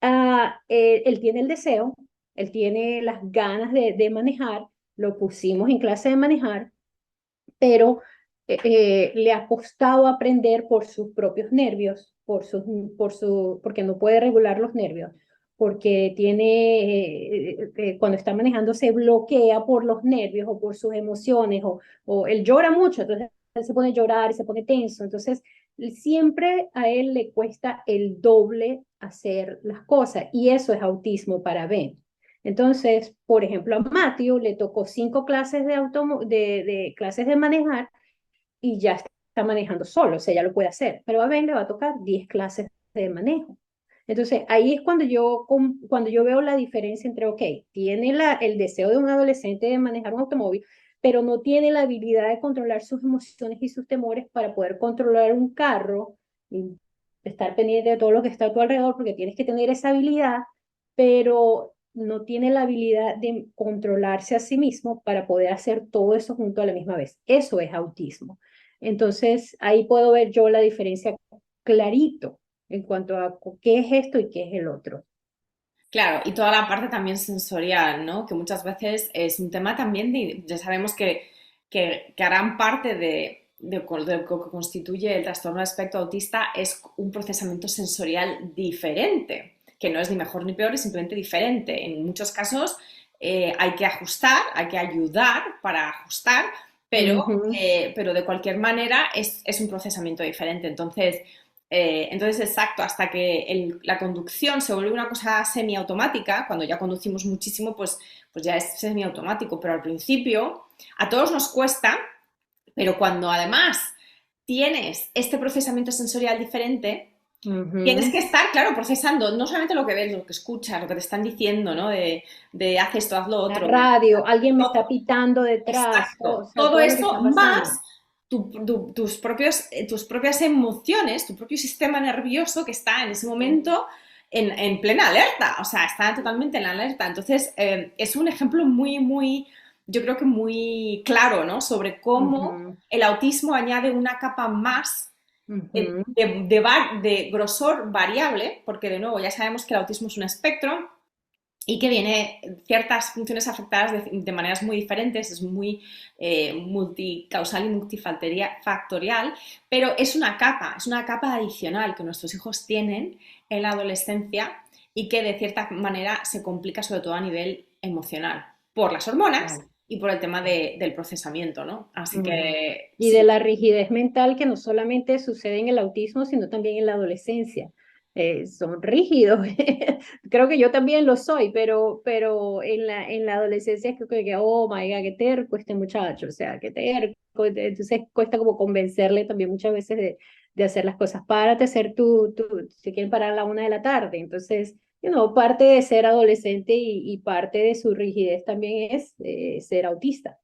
él tiene el deseo, él tiene las ganas de manejar. Lo pusimos en clase de manejar, pero le ha costado aprender por sus propios nervios, porque no puede regular los nervios, porque cuando está manejando se bloquea por los nervios o por sus emociones, o él llora mucho, entonces él se pone a llorar y se pone tenso, entonces siempre a él le cuesta el doble hacer las cosas, y eso es autismo para Ben. Entonces, por ejemplo, a Matthew le tocó 5 clases de clases de manejar y ya está manejando solo, o sea, ya lo puede hacer. Pero a Ben le va a tocar 10 clases de manejo. Entonces, ahí es cuando yo veo la diferencia entre, ok, tiene el deseo de un adolescente de manejar un automóvil, pero no tiene la habilidad de controlar sus emociones y sus temores para poder controlar un carro y estar pendiente de todo lo que está a tu alrededor, porque tienes que tener esa habilidad, pero no tiene la habilidad de controlarse a sí mismo para poder hacer todo eso junto a la misma vez. Eso es autismo. Entonces, ahí puedo ver yo la diferencia clarito en cuanto a qué es esto y qué es el otro. Claro, y toda la parte también sensorial, ¿no? Que muchas veces es un tema también de, ya sabemos que gran parte de lo que constituye el trastorno de espectro autista es un procesamiento sensorial diferente, que no es ni mejor ni peor, es simplemente diferente. En muchos casos hay que ajustar, hay que ayudar para ajustar, Ujú. pero de cualquier manera es un procesamiento diferente. Entonces, Entonces, exacto, hasta que la conducción se vuelve una cosa semiautomática, cuando ya conducimos muchísimo, pues ya es semiautomático, pero al principio a todos nos cuesta, pero cuando además tienes este procesamiento sensorial diferente, tienes que Ujú. estar, claro, procesando no solamente lo que ves, lo que escuchas, lo que te están diciendo, ¿no? De haz esto, haz lo La otro. radio, alguien me está Todo, pitando detrás, o exacto. sea, Todo todo lo que eso está más pasando. tus propias emociones, tu propio sistema nervioso que está en ese momento en plena alerta, o sea, está totalmente en la alerta. Entonces, es un ejemplo yo creo que muy claro, ¿no? Sobre cómo Ujú, el autismo añade una capa más ujú. de grosor variable, porque de nuevo ya sabemos que el autismo es un espectro y que viene ciertas funciones afectadas de maneras muy diferentes, es muy multicausal y multifactorial, pero es una capa adicional que nuestros hijos tienen en la adolescencia y que de cierta manera se complica sobre todo a nivel emocional, por las hormonas Claro. y por el tema del procesamiento, ¿no? Así Ujú. que Y de sí. la rigidez mental que no solamente sucede en el autismo, sino también en la adolescencia. Son rígidos. Creo que yo también lo soy, pero en la adolescencia es que, oh my God, qué terco este muchacho, o sea, qué terco. Entonces cuesta como convencerle también muchas veces de hacer las cosas. Párate a hacer si quieren parar a la 1 de la tarde. Entonces, parte de ser adolescente y parte de su rigidez también es ser autista.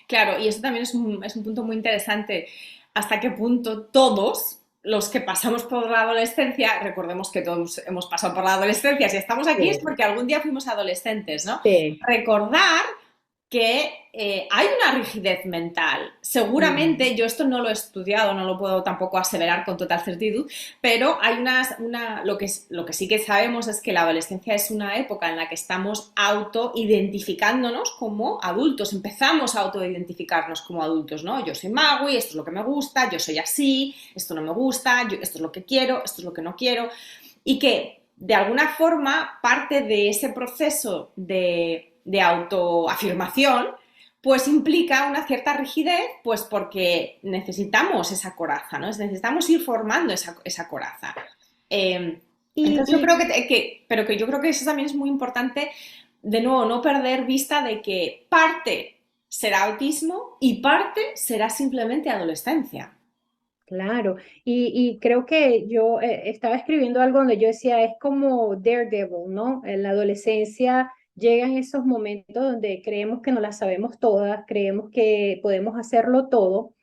Claro, y eso también es un punto muy interesante. ¿Hasta qué punto todos los que pasamos por la adolescencia, recordemos que todos hemos pasado por la adolescencia, si estamos aquí es Sí, porque algún día fuimos adolescentes, ¿no? sí. Recordar que hay una rigidez mental. Ujú. Seguramente, yo esto no lo he estudiado, no lo puedo tampoco aseverar con total certitud, pero hay lo que sí que sabemos es que la adolescencia es una época en la que estamos autoidentificándonos como adultos, empezamos a autoidentificarnos como adultos, ¿no? Yo soy Magui, esto es lo que me gusta, yo soy así, esto no me gusta, esto es lo que quiero, esto es lo que no quiero, y que de alguna forma parte de ese proceso de autoafirmación pues implica una cierta rigidez, pues porque necesitamos esa coraza, ¿no? Necesitamos ir formando esa coraza. Eh, Y, entonces yo y creo pero que yo creo que eso también es muy importante, de nuevo, no perder vista de que parte será autismo y parte será simplemente adolescencia. claro, y creo que yo estaba escribiendo algo donde yo decía, es como Daredevil, ¿no? En la adolescencia llegan esos momentos donde creemos que no las sabemos todas, creemos que podemos hacerlo todo.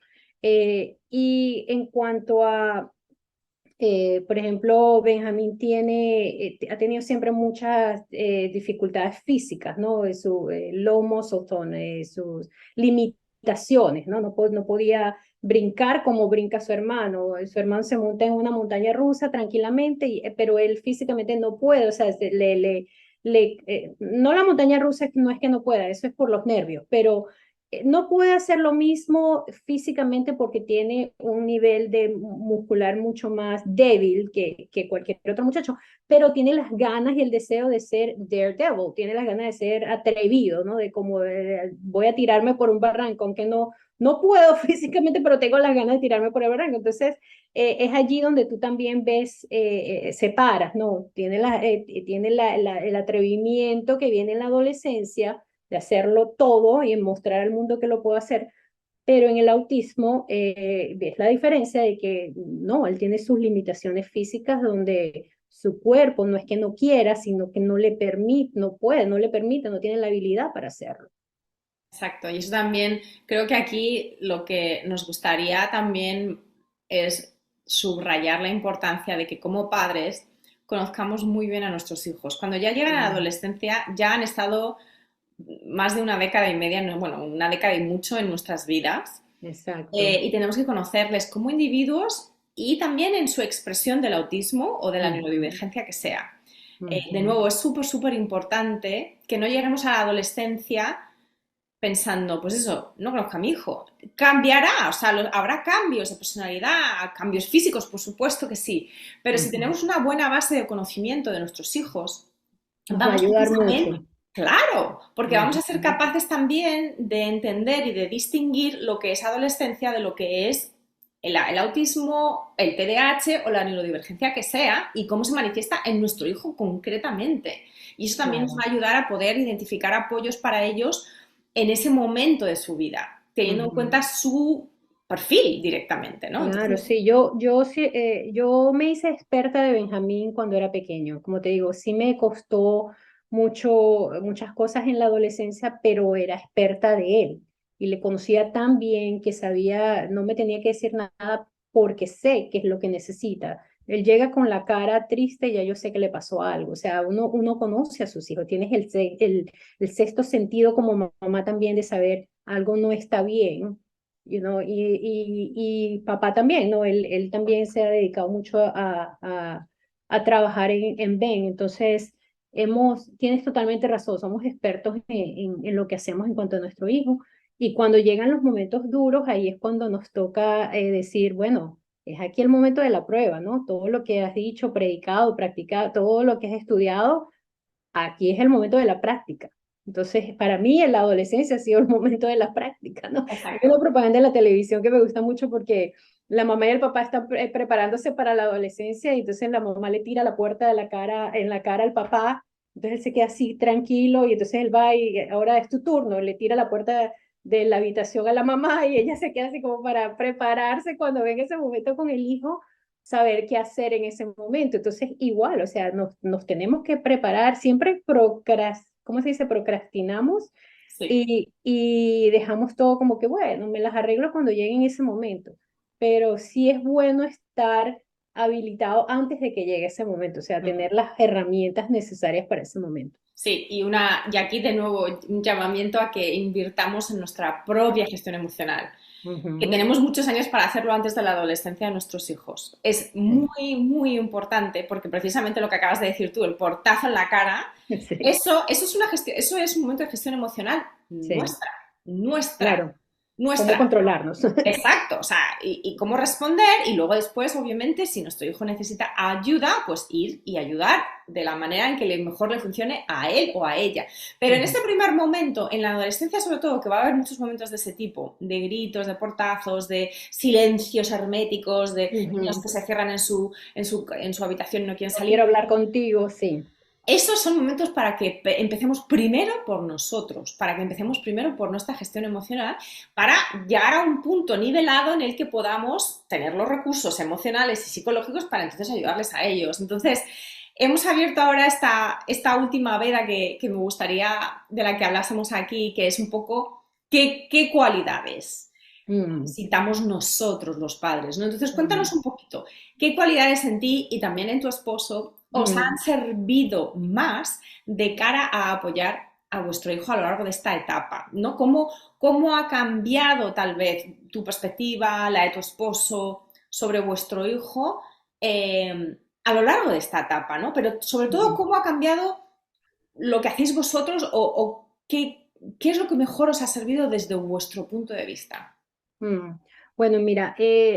Y en cuanto a por ejemplo, Benjamín ha tenido siempre muchas dificultades físicas, ¿no? Low muscle tone, sus limitaciones, ¿no? No podía brincar como brinca su hermano. Su hermano se monta en una montaña rusa tranquilamente, pero él físicamente no puede, o sea, no la montaña rusa no es que no pueda, eso es por los nervios, pero no puede hacer lo mismo físicamente porque tiene un nivel de muscular mucho más débil que cualquier otro muchacho, pero tiene las ganas y el deseo de ser daredevil, tiene las ganas de ser atrevido, ¿no? De como voy a tirarme por un barranco, aunque no puedo físicamente, pero tengo las ganas de tirarme por el barranco. Entonces, es allí donde tú también ves, separas, ¿no? Tiene el atrevimiento que viene en la adolescencia de hacerlo todo y en mostrar al mundo que lo puedo hacer. Pero en el autismo ves la diferencia de que no, él tiene sus limitaciones físicas donde su cuerpo no es que no quiera, sino que no le permite, no puede, no le permite, no tiene la habilidad para hacerlo. Exacto, y eso también creo que aquí lo que nos gustaría también es subrayar la importancia de que como padres conozcamos muy bien a nuestros hijos. Cuando ya llegan a la Mm, adolescencia ya han estado más de una década y media, bueno, una década y mucho en nuestras vidas, exacto. y tenemos que conocerles como individuos y también en su expresión del autismo o de la Ujú, neurodivergencia que sea. De ujú. nuevo, es súper importante que no lleguemos a la adolescencia pensando, pues eso, no conozco a mi hijo. Cambiará, o sea, habrá cambios de personalidad, cambios físicos, por supuesto que sí, pero si Ujú. tenemos una buena base de conocimiento de nuestros hijos, Nos va a vamos ayudar precisamente, mucho. claro, porque vamos a ser Ujú. capaces también de entender y de distinguir lo que es adolescencia de lo que es el autismo, el TDAH o la neurodivergencia que sea y cómo se manifiesta en nuestro hijo concretamente. Y eso también nos va Claro. a ayudar a poder identificar apoyos para ellos en ese momento de su vida, teniendo en Ujú. cuenta su perfil directamente, ¿no? Claro, Entonces, sí, sí, yo me hice experta de Benjamín cuando era pequeño. Como te digo, sí me costó muchas cosas en la adolescencia, pero era experta de él y le conocía tan bien que sabía, no me tenía que decir nada porque sé qué es lo que necesita. Él llega con la cara triste y ya yo sé que le pasó algo. O sea, uno conoce a sus hijos, tienes el sexto sentido como mamá también de saber algo no está bien. Y papá también, ¿no? Él también se ha dedicado mucho a trabajar en Ben. Entonces, tienes totalmente razón, somos expertos en lo que hacemos en cuanto a nuestro hijo. Y cuando llegan los momentos duros, ahí es cuando nos toca decir, bueno, es aquí el momento de la prueba, ¿no? Todo lo que has dicho, predicado, practicado, todo lo que has estudiado, aquí es el momento de la práctica. Entonces, para mí en la adolescencia ha sido el momento de la práctica, ¿no? Hay exacto. una propaganda en la televisión que me gusta mucho porque la mamá y el papá están preparándose para la adolescencia y entonces la mamá le tira la puerta en la cara al papá, entonces él se queda así tranquilo y entonces él va y ahora es tu turno, le tira la puerta de la habitación a la mamá y ella se queda así como para prepararse cuando venga ese momento con el hijo, saber qué hacer en ese momento. Entonces, igual, o sea, nos tenemos que preparar, siempre ¿cómo se dice? Procrastinamos Sí. y dejamos todo como que, bueno, me las arreglo cuando llegue en ese momento. Pero sí es bueno estar habilitado antes de que llegue ese momento, o sea, tener las herramientas necesarias para ese momento. Sí, y aquí de nuevo un llamamiento a que invirtamos en nuestra propia gestión emocional, que Ujú. tenemos muchos años para hacerlo antes de la adolescencia de nuestros hijos. Es Sí. muy, muy importante porque precisamente lo que acabas de decir tú, el portazo en la cara, Sí, eso es una gestión, eso es un momento de gestión emocional sí, nuestra, nuestra, claro. ¿Cómo nuestra. controlarnos? Exacto, o sea, y cómo responder y luego después, obviamente, si nuestro hijo necesita ayuda, pues ir y ayudar de la manera en que mejor le funcione a él o a ella. Pero en Ujú, este primer momento, en la adolescencia sobre todo, que va a haber muchos momentos de ese tipo, de gritos, de portazos, de silencios herméticos, de niños ujú. que se cierran en su habitación y no quieren No salir, quiero hablar contigo, sí. esos son momentos para que empecemos primero por nosotros, para que empecemos primero por nuestra gestión emocional, para llegar a un punto nivelado en el que podamos tener los recursos emocionales y psicológicos para entonces ayudarles a ellos. Entonces, hemos abierto ahora esta última veda que me gustaría de la que hablásemos aquí, que es un poco qué cualidades Mm, necesitamos nosotros los padres, ¿no? Entonces, cuéntanos mm, un poquito, ¿qué cualidades en ti y también en tu esposo os han mm. servido más de cara a apoyar a vuestro hijo a lo largo de esta etapa, ¿no? ¿Cómo ha cambiado tal vez tu perspectiva, la de tu esposo sobre vuestro hijo a lo largo de esta etapa, ¿no? Pero sobre todo, Mm, ¿cómo ha cambiado lo que hacéis vosotros o qué es lo que mejor os ha servido desde vuestro punto de vista? mm. Bueno, mira,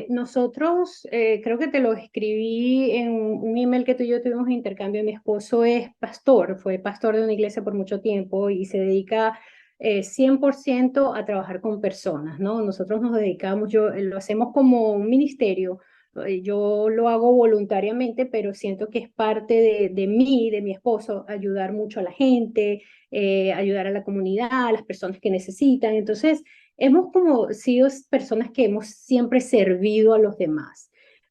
nosotros, creo que te lo escribí en un email que tú y yo tuvimos de intercambio. Mi esposo es pastor, fue pastor de una iglesia por mucho tiempo y se dedica 100% a trabajar con personas, ¿no? Nosotros nos dedicamos, lo hacemos como un ministerio. Yo lo hago voluntariamente, pero siento que es parte de mí, de mi esposo, ayudar mucho a la gente, ayudar a la comunidad, a las personas que necesitan. Entonces, hemos como sido personas que hemos siempre servido a los demás,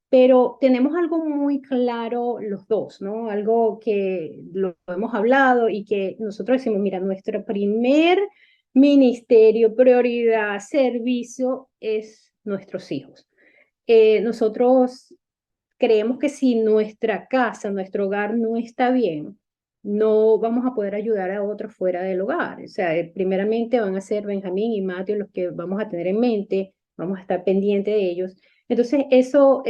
pero tenemos algo muy claro los dos, ¿no? Algo que lo hemos hablado y que nosotros decimos, mira, nuestro primer ministerio, prioridad, servicio es nuestros hijos. Nosotros creemos que si nuestra casa, nuestro hogar no está bien, no vamos a poder ayudar a otros fuera del hogar. O sea, primeramente van a ser Benjamín y Mateo los que vamos a tener en mente, vamos a estar pendientes de ellos. Entonces, eso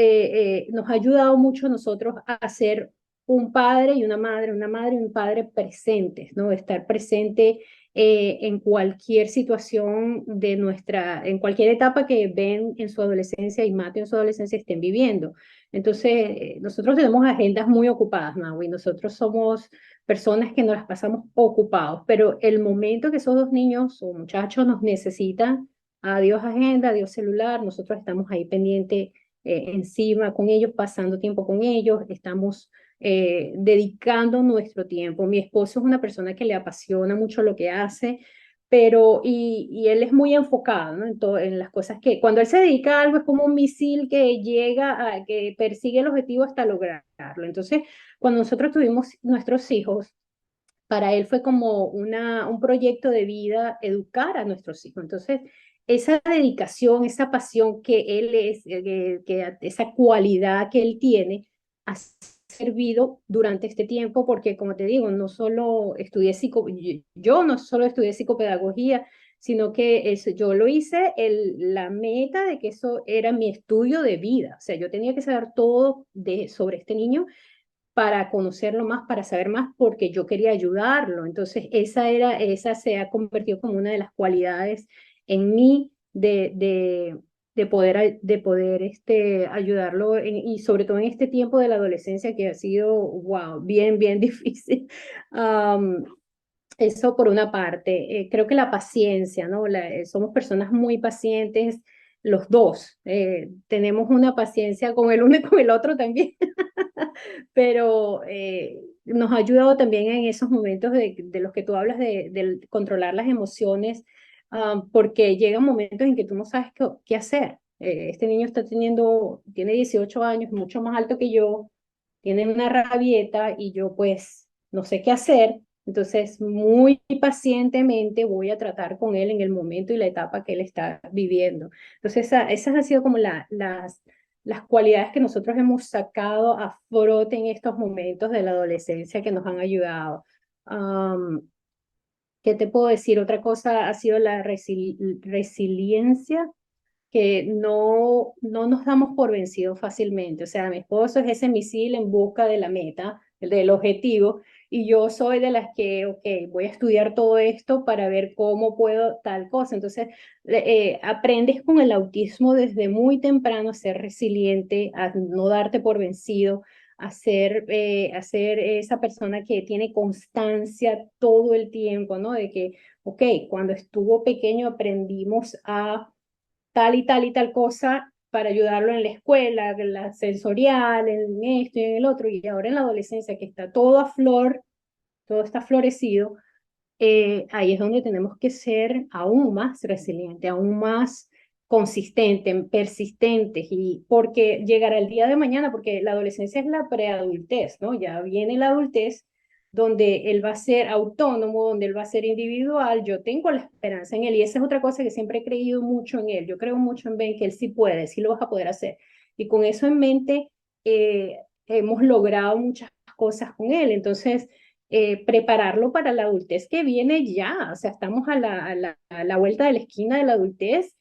nos ha ayudado mucho a nosotros a ser un padre y una madre y un padre presentes, ¿no? Estar presente en cualquier situación en cualquier etapa que ven en su adolescencia y Mateo en su adolescencia estén viviendo. Entonces, nosotros tenemos agendas muy ocupadas, Maui. Nosotros somos personas que nos las pasamos ocupados, pero el momento que esos dos niños o muchachos nos necesitan, adiós agenda, adiós celular, nosotros estamos ahí pendiente encima con ellos, pasando tiempo con ellos, estamos dedicando nuestro tiempo. Mi esposo es una persona que le apasiona mucho lo que hace, pero y él es muy enfocado, ¿no? En las cosas que, cuando él se dedica a algo es como un misil que llega a, que persigue el objetivo hasta lograrlo. Entonces, cuando nosotros tuvimos nuestros hijos, para él fue como un proyecto de vida educar a nuestros hijos. Entonces, esa dedicación, esa pasión que él es, esa cualidad que él tiene, ha servido durante este tiempo porque, como te digo, no solo estudié yo no solo estudié psicopedagogía, sino que yo lo hice la meta de que eso era mi estudio de vida. O sea, yo tenía que saber todo sobre este niño para conocerlo más, para saber más, porque yo quería ayudarlo. Entonces, esa se ha convertido como una de las cualidades en mí de poder ayudarlo, y sobre todo en este tiempo de la adolescencia que ha sido, wow, bien, bien difícil. Um, Eso por una parte. Creo que la paciencia, ¿no? Somos personas muy pacientes, los dos. Tenemos una paciencia con el uno y con el otro también, pero nos ha ayudado también en esos momentos de los que tú hablas de controlar las emociones, porque llegan momentos en que tú no sabes qué hacer. Este niño tiene 18 años, mucho más alto que yo, tiene una rabieta y yo pues no sé qué hacer. Entonces, muy pacientemente voy a tratar con él en el momento y la etapa que él está viviendo. Entonces, esas han sido como las cualidades que nosotros hemos sacado a flote en estos momentos de la adolescencia que nos han ayudado. Um, ¿Qué te puedo decir? Otra cosa ha sido la resiliencia, que no nos damos por vencidos fácilmente. O sea, mi esposo es ese misil en busca de la meta, del objetivo, y yo soy de las que, ok, voy a estudiar todo esto para ver cómo puedo tal cosa. Entonces, aprendes con el autismo desde muy temprano a ser resiliente, a no darte por vencido, a ser esa persona que tiene constancia todo el tiempo, ¿no? De que, ok, cuando estuvo pequeño aprendimos a tal y tal y tal cosa para ayudarlo en la escuela, en la sensorial, en esto y en el otro, y ahora en la adolescencia que está todo a flor, todo está florecido, ahí es donde tenemos que ser aún más resilientes, aún más consistentes, persistentes, y porque llegará el día de mañana, porque la adolescencia es la preadultez, ¿no? Ya viene la adultez donde él va a ser autónomo, donde él va a ser individual. Yo tengo la esperanza en él, y esa es otra cosa que siempre he creído mucho en él. Yo creo mucho en Ben, que él sí puede, sí lo vas a poder hacer. Y con eso en mente, hemos logrado muchas cosas con él. Entonces, prepararlo para la adultez que viene ya. O sea, estamos a la vuelta de la esquina de la adultez,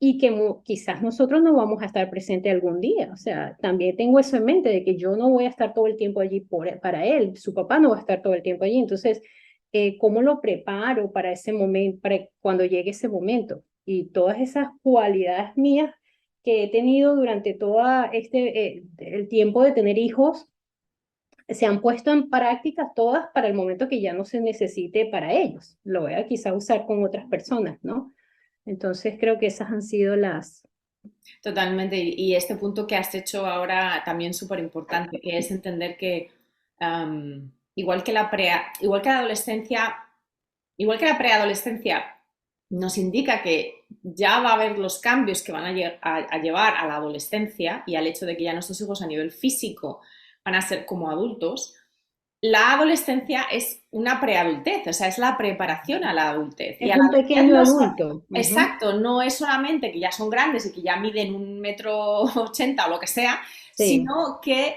y que quizás nosotros no vamos a estar presentes algún día. O sea, también tengo eso en mente, de que yo no voy a estar todo el tiempo allí para él, su papá no va a estar todo el tiempo allí. Entonces, ¿cómo lo preparo para ese momento, para cuando llegue ese momento? Y todas esas cualidades mías que he tenido durante todo el tiempo de tener hijos, se han puesto en práctica todas para el momento que ya no se necesite para ellos. Lo voy a quizá usar con otras personas, ¿no? Entonces creo que esas han sido las... Totalmente. Y este punto que has hecho ahora también súper importante, que es entender que igual que igual que la preadolescencia nos indica que ya va a haber los cambios que van a llevar a la adolescencia y al hecho de que ya nuestros hijos a nivel físico van a ser como adultos, la adolescencia es una preadultez, o sea, es la preparación a la adultez. Y Es a la un adultez pequeño no adulto. Ujú. exacto, no es solamente que ya son grandes y que ya miden 1,80 m o lo que sea, Sí. sino que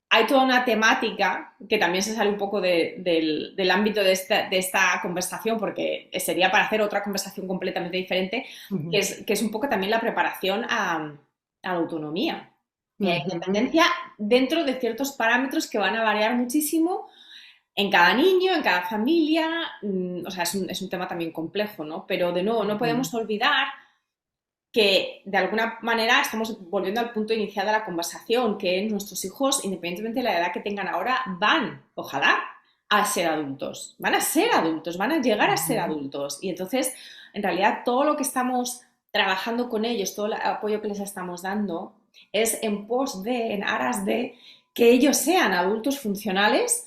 hay toda una temática que también se sale un poco del ámbito de esta conversación, porque sería para hacer otra conversación completamente diferente, Ujú. que es un poco también la preparación a la autonomía y a la Ujú. independencia dentro de ciertos parámetros que van a variar muchísimo en cada niño, en cada familia. O sea, es un tema también complejo, ¿no? Pero de nuevo, no Ujú. podemos olvidar que de alguna manera estamos volviendo al punto inicial de la conversación, que nuestros hijos, independientemente de la edad que tengan ahora, van, ojalá, a ser adultos. Van a ser adultos, van a llegar a ser Ujú. adultos. Y entonces en realidad todo lo que estamos trabajando con ellos, todo el apoyo que les estamos dando, es en pos de, en aras de que ellos sean adultos funcionales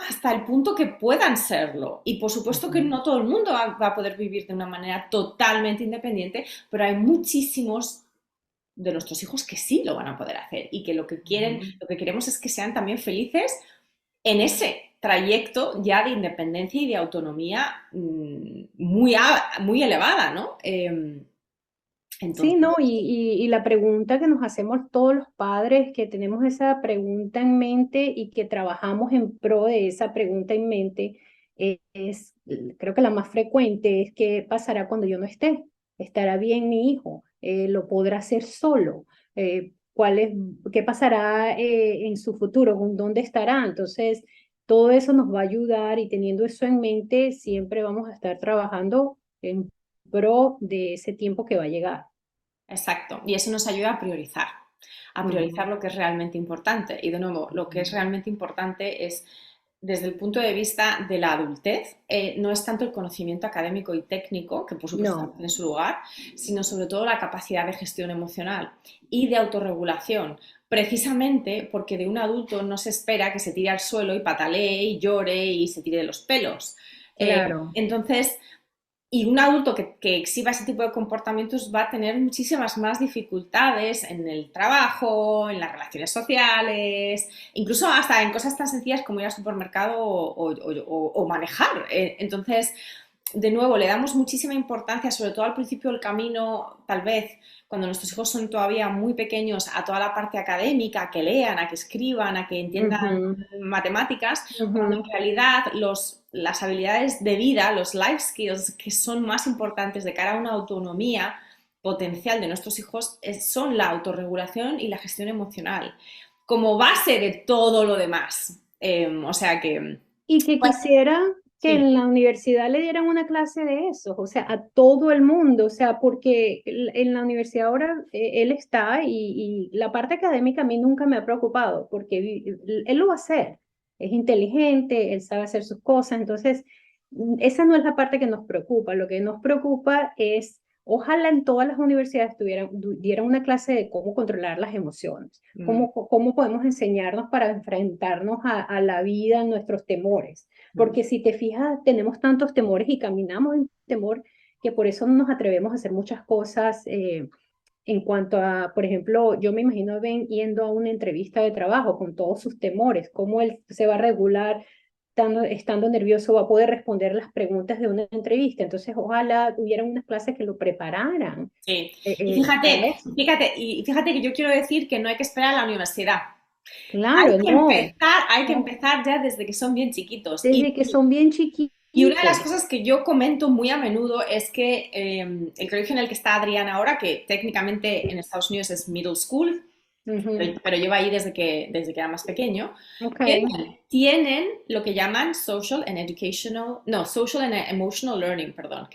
hasta el punto que puedan serlo. Y por supuesto que Ujú. no todo el mundo va a poder vivir de una manera totalmente independiente, pero hay muchísimos de nuestros hijos que sí lo van a poder hacer y que lo que quieren, Ujú. lo que queremos es que sean también felices en ese trayecto ya de independencia y de autonomía muy elevada, ¿no? Sí, Entonces, ¿no? Y la pregunta que nos hacemos todos los padres, que tenemos esa pregunta en mente y que trabajamos en pro de esa pregunta en mente, es, creo que la más frecuente es qué pasará cuando yo no esté. ¿Estará bien mi hijo? ¿Lo podrá hacer solo? ¿Cuál es, qué pasará en su futuro? ¿Con dónde estará? Entonces, todo eso nos va a ayudar y teniendo eso en mente, siempre vamos a estar trabajando en pro de ese tiempo que va a llegar. exacto. Y eso nos ayuda a Ujú, priorizar lo que es realmente importante. Y de nuevo, lo que es ujú. realmente importante es, desde el punto de vista de la adultez, no es tanto el conocimiento académico y técnico, que por supuesto también No, tiene su lugar, sino sobre todo la capacidad de gestión emocional y de autorregulación. Precisamente porque de un adulto no se espera que se tire al suelo y patalee y llore y se tire de los pelos. claro. Entonces, y un adulto que exhiba ese tipo de comportamientos va a tener muchísimas más dificultades en el trabajo, en las relaciones sociales, incluso hasta en cosas tan sencillas como ir al supermercado o manejar. Entonces, de nuevo, le damos muchísima importancia, sobre todo al principio del camino, tal vez cuando nuestros hijos son todavía muy pequeños, a toda la parte académica, a que lean, a que escriban, a que entiendan Ujú, matemáticas, cuando en ujú. realidad las habilidades de vida, los life skills que son más importantes de cara a una autonomía potencial de nuestros hijos son la autorregulación y la gestión emocional, como base de todo lo demás. O sea que, Y que pues, quisiera que sí, en la universidad le dieran una clase de eso, o sea, a todo el mundo, o sea, porque en la universidad ahora él está y la parte académica a mí nunca me ha preocupado, porque él lo va a hacer, es inteligente, él sabe hacer sus cosas, entonces esa no es la parte que nos preocupa, lo que nos preocupa es, ojalá en todas las universidades dieran una clase de cómo controlar las emociones. mm, ¿Cómo podemos enseñarnos para enfrentarnos a la vida, a nuestros temores? mm, Porque si te fijas, tenemos tantos temores y caminamos en temor que por eso no nos atrevemos a hacer muchas cosas en cuanto a, por ejemplo, yo me imagino a Ben yendo a una entrevista de trabajo con todos sus temores, cómo él se va a regular estando nervioso, va a poder responder las preguntas de una entrevista. Entonces, ojalá hubieran unas clases que lo prepararan sí. para eso. Y fíjate que yo quiero decir que no hay que esperar a la universidad. Claro, no. Hay que No, empezar ya desde que son bien chiquitos. desde que son bien Y una de las chiquitos. cosas que yo comento muy a menudo es que el colegio en el que está Adriana ahora, que técnicamente en Estados Unidos es middle school, Ujú. pero lleva ahí desde que era más pequeño, Ok. tienen lo que llaman social and educational, no, social and emotional learning, perdón,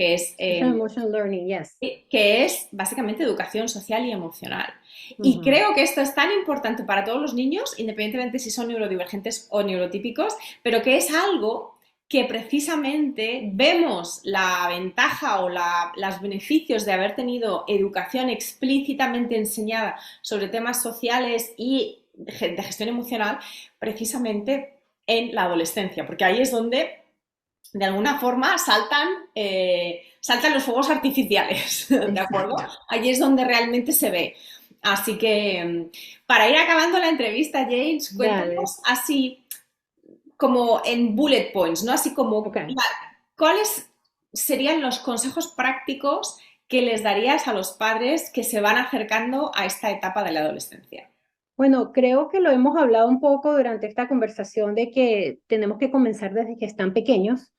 Social emotional learning, yes. que es básicamente educación social y emocional. Y Ujú. creo que esto es tan importante para todos los niños, independientemente si son neurodivergentes o neurotípicos, pero que es algo que precisamente vemos la ventaja o los beneficios de haber tenido educación explícitamente enseñada sobre temas sociales y de gestión emocional, precisamente en la adolescencia, porque ahí es donde de alguna forma saltan los fuegos artificiales, ¿de acuerdo? Exacto. Allí es donde realmente se ve. Así que, para ir acabando la entrevista, James, Dale. cuéntanos así como en bullet points, ¿no? Así Ok. como, ¿cuáles serían los consejos prácticos que les darías a los padres que se van acercando a esta etapa de la adolescencia? Bueno, creo que lo hemos hablado un poco durante esta conversación de que tenemos que comenzar desde que están pequeños,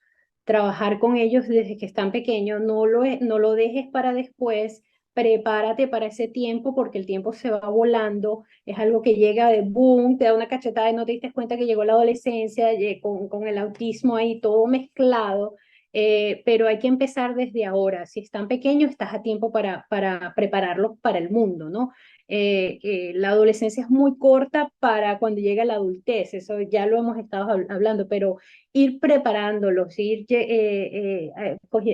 trabajar con ellos desde que están pequeños, no lo dejes para después, prepárate para ese tiempo porque el tiempo se va volando, es algo que llega de boom, te da una cachetada y no te diste cuenta que llegó la adolescencia con el autismo ahí todo mezclado. pero hay que empezar desde ahora. Si están pequeños, estás a tiempo para prepararlos para el mundo, ¿no? La adolescencia es muy corta para cuando llega la adultez, eso ya lo hemos estado hablando, pero ir preparándolos,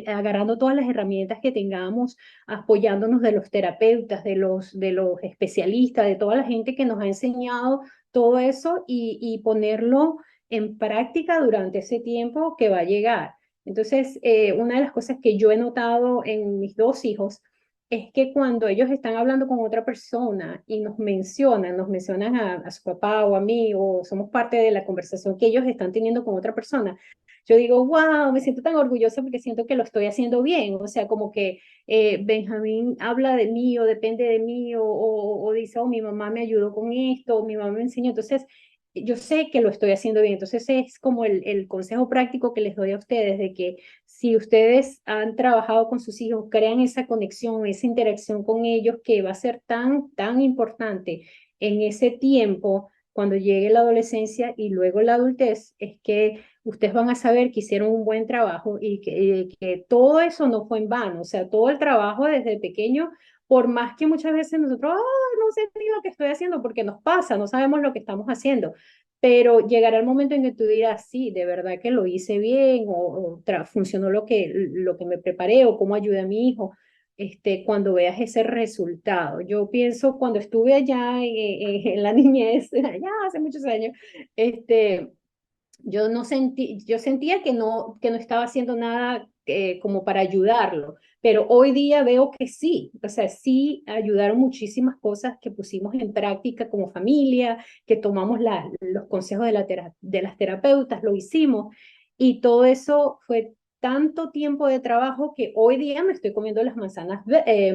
agarrando todas las herramientas que tengamos, apoyándonos de los terapeutas, de los especialistas, de toda la gente que nos ha enseñado todo eso y ponerlo en práctica durante ese tiempo que va a llegar. Entonces, una de las cosas que yo he notado en mis dos hijos es que cuando ellos están hablando con otra persona y nos mencionan a su papá o a mí, o somos parte de la conversación que ellos están teniendo con otra persona, yo digo, wow, me siento tan orgullosa porque siento que lo estoy haciendo bien. O sea, como que Benjamín habla de mí o depende de mí o dice, oh, mi mamá me ayudó con esto, o mi mamá me enseñó. Entonces, yo sé que lo estoy haciendo bien. Entonces, es como el consejo práctico que les doy a ustedes de que si ustedes han trabajado con sus hijos, crean esa conexión, esa interacción con ellos que va a ser tan, tan importante en ese tiempo cuando llegue la adolescencia y luego la adultez, es que ustedes van a saber que hicieron un buen trabajo y que todo eso no fue en vano, o sea, todo el trabajo desde pequeño, por más que muchas veces nosotros, no sé ni lo que estoy haciendo porque nos pasa, no sabemos lo que estamos haciendo, pero llegará el momento en que tú dirás, sí, de verdad que lo hice bien o funcionó lo que me preparé o cómo ayudé a mi hijo. Cuando veas ese resultado. Yo pienso cuando estuve allá en la niñez, allá hace muchos años, yo sentía que no estaba haciendo nada como para ayudarlo, pero hoy día veo que sí, o sea, sí ayudaron muchísimas cosas que pusimos en práctica como familia, que tomamos los consejos de las terapeutas, lo hicimos, y todo eso fue tanto tiempo de trabajo que hoy día me estoy comiendo las manzanas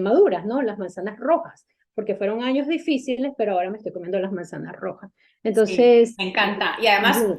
maduras, ¿no? Las manzanas rojas, porque fueron años difíciles, pero ahora me estoy comiendo las manzanas rojas. Sí, Entonces, me encanta. Y además, ayuda.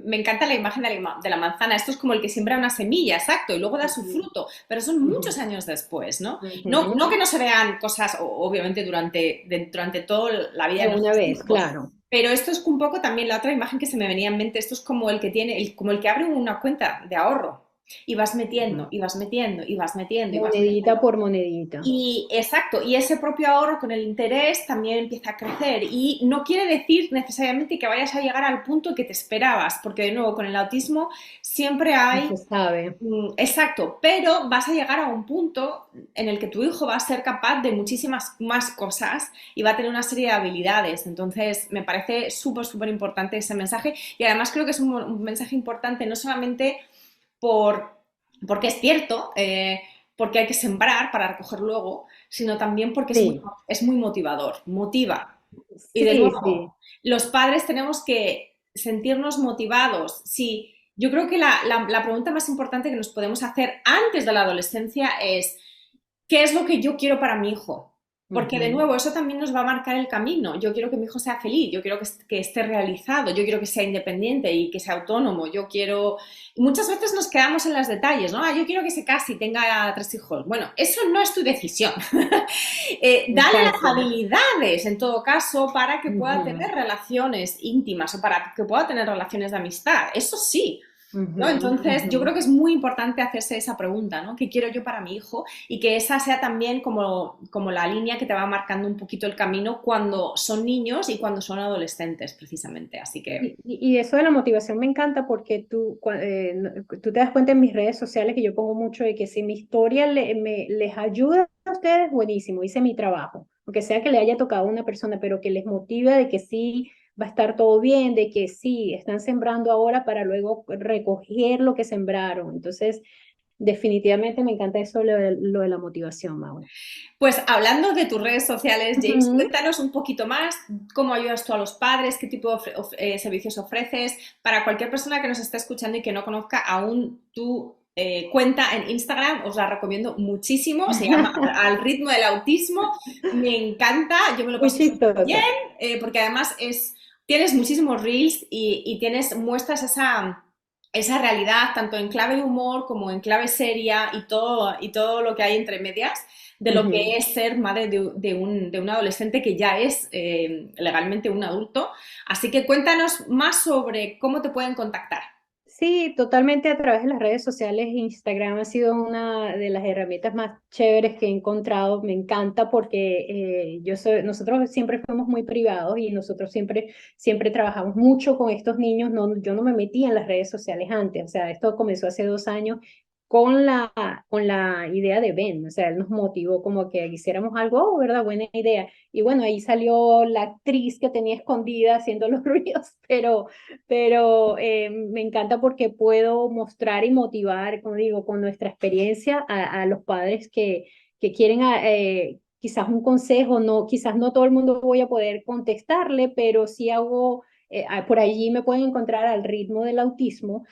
me encanta la imagen de la manzana. Esto es como el que siembra una semilla, exacto, y luego da su Ujú, fruto, pero son ujú, muchos años después, ¿no? No, ujú. no que no se vean cosas, obviamente, durante toda la vida De de una nuestros vez, hijos, claro. pero esto es un poco también la otra imagen que se me venía en mente. Esto es como el que tiene, como el que abre una cuenta de ahorro y vas metiendo, Ujú. y vas metiendo, y vas metiendo, y vas Monedita metiendo. por monedita. Y exacto, y ese propio ahorro con el interés también empieza a crecer y no quiere decir necesariamente que vayas a llegar al punto que te esperabas, porque de nuevo con el autismo siempre No hay, se sabe. exacto, pero vas a llegar a un punto en el que tu hijo va a ser capaz de muchísimas más cosas y va a tener una serie de habilidades. Entonces me parece súper, súper importante ese mensaje y además creo que es un mensaje importante no solamente por, porque es cierto, porque hay que sembrar para recoger luego, sino también porque Sí, es muy motivador, motiva. Y de sí, nuevo, sí, los padres tenemos que sentirnos motivados. Sí, yo creo que la pregunta más importante que nos podemos hacer antes de la adolescencia es, ¿qué es lo que yo quiero para mi hijo? Porque de ujú. nuevo, eso también nos va a marcar el camino. Yo quiero que mi hijo sea feliz, yo quiero que esté realizado, yo quiero que sea independiente y que sea autónomo, yo quiero... Muchas veces nos quedamos en los detalles, ¿no? Yo quiero que se case y tenga 3 hijos. Bueno, eso no es tu decisión. Dale las Exacto. habilidades, en todo caso, para que pueda Ujú, tener relaciones íntimas o para que pueda tener relaciones de amistad. Eso sí, ujú, ¿no? Entonces, ujú. yo creo que es muy importante hacerse esa pregunta, ¿no? ¿Qué quiero yo para mi hijo? Y que esa sea también como la línea que te va marcando un poquito el camino cuando son niños y cuando son adolescentes, precisamente. Así que, Y eso de la motivación me encanta porque tú te das cuenta en mis redes sociales que yo pongo mucho de que si mi historia les ayuda a ustedes, buenísimo, hice mi trabajo, aunque sea que le haya tocado a una persona, pero que les motiva de que sí va a estar todo bien, de que sí están sembrando ahora para luego recoger lo que sembraron. Entonces, definitivamente me encanta eso, lo de la motivación, Mauro. pues hablando de tus redes sociales, James, Ujú. cuéntanos un poquito más cómo ayudas tú a los padres, qué tipo de servicios ofreces para cualquier persona que nos esté escuchando y que no conozca aún tu cuenta en Instagram, os la recomiendo muchísimo, se llama Al ritmo del autismo, me encanta, yo me lo Muy paso súper bien, chistosa. porque además tienes muchísimos reels y muestras esa realidad tanto en clave de humor como en clave seria y todo lo que hay entre medias de lo Ujú. que es ser madre de un adolescente que ya es legalmente un adulto. Así que cuéntanos más sobre cómo te pueden contactar. Sí, totalmente a través de las redes sociales. Instagram ha sido una de las herramientas más chéveres que he encontrado. Me encanta porque nosotros siempre fuimos muy privados y nosotros siempre trabajamos mucho con estos niños. No, yo no me metía en las redes sociales antes. O sea, esto comenzó hace 2 años con la idea de Ben. O sea, él nos motivó como que hiciéramos algo, oh, ¿verdad? Buena idea. Y bueno, ahí salió la actriz que tenía escondida haciendo los ruidos, pero me encanta porque puedo mostrar y motivar, como digo, con nuestra experiencia a los padres que quieren quizás un consejo, no, quizás no todo el mundo voy a poder contestarle, pero sí hago, por allí me pueden encontrar al ritmo del autismo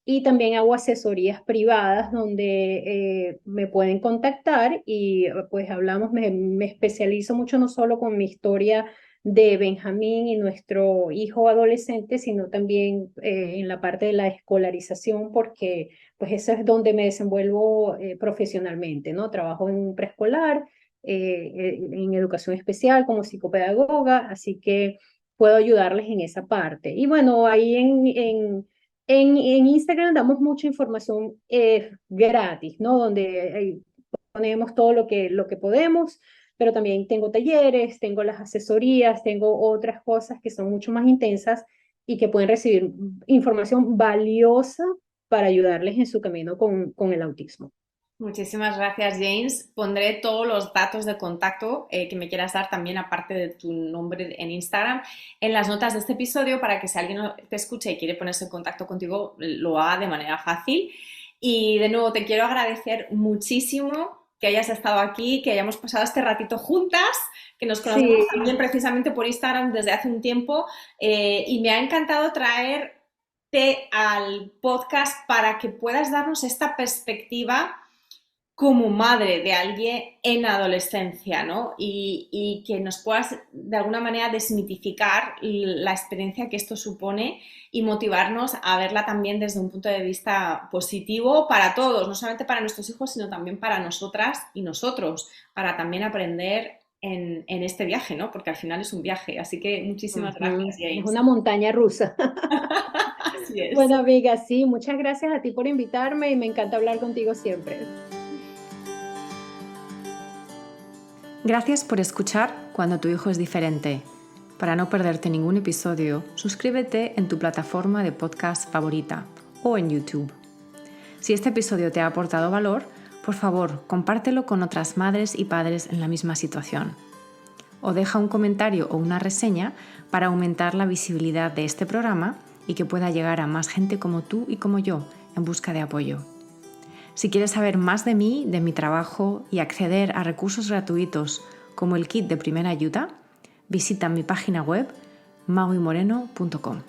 y también hago asesorías privadas donde me pueden contactar y pues hablamos, me especializo mucho no solo con mi historia de Benjamín y nuestro hijo adolescente, sino también en la parte de la escolarización, porque pues eso es donde me desenvuelvo profesionalmente, ¿no? Trabajo en un preescolar, en educación especial como psicopedagoga, así que puedo ayudarles en esa parte. Y bueno, ahí en Instagram damos mucha información gratis, ¿no? Donde ponemos todo lo que podemos, pero también tengo talleres, tengo las asesorías, tengo otras cosas que son mucho más intensas y que pueden recibir información valiosa para ayudarles en su camino con el autismo. Muchísimas gracias, James. Pondré todos los datos de contacto que me quieras dar también, aparte de tu nombre en Instagram, en las notas de este episodio para que si alguien te escucha y quiere ponerse en contacto contigo, lo haga de manera fácil. Y de nuevo, te quiero agradecer muchísimo que hayas estado aquí, que hayamos pasado este ratito juntas, que nos conocemos Sí, también precisamente por Instagram desde hace un tiempo y me ha encantado traerte al podcast para que puedas darnos esta perspectiva como madre de alguien en adolescencia, ¿no? Y que nos puedas de alguna manera desmitificar la experiencia que esto supone y motivarnos a verla también desde un punto de vista positivo para todos, no solamente para nuestros hijos, sino también para nosotras y nosotros, para también aprender en este viaje, ¿no? Porque al final es un viaje. Así que muchísimas gracias, es James. una montaña rusa. Así es. Bueno, amiga, sí, muchas gracias a ti por invitarme y me encanta hablar contigo siempre. Gracias por escuchar Cuando tu hijo es diferente. Para no perderte ningún episodio, suscríbete en tu plataforma de podcast favorita o en YouTube. Si este episodio te ha aportado valor, por favor, compártelo con otras madres y padres en la misma situación. O deja un comentario o una reseña para aumentar la visibilidad de este programa y que pueda llegar a más gente como tú y como yo en busca de apoyo. Si quieres saber más de mí, de mi trabajo y acceder a recursos gratuitos como el kit de primera ayuda, visita mi página web mauimoreno.com.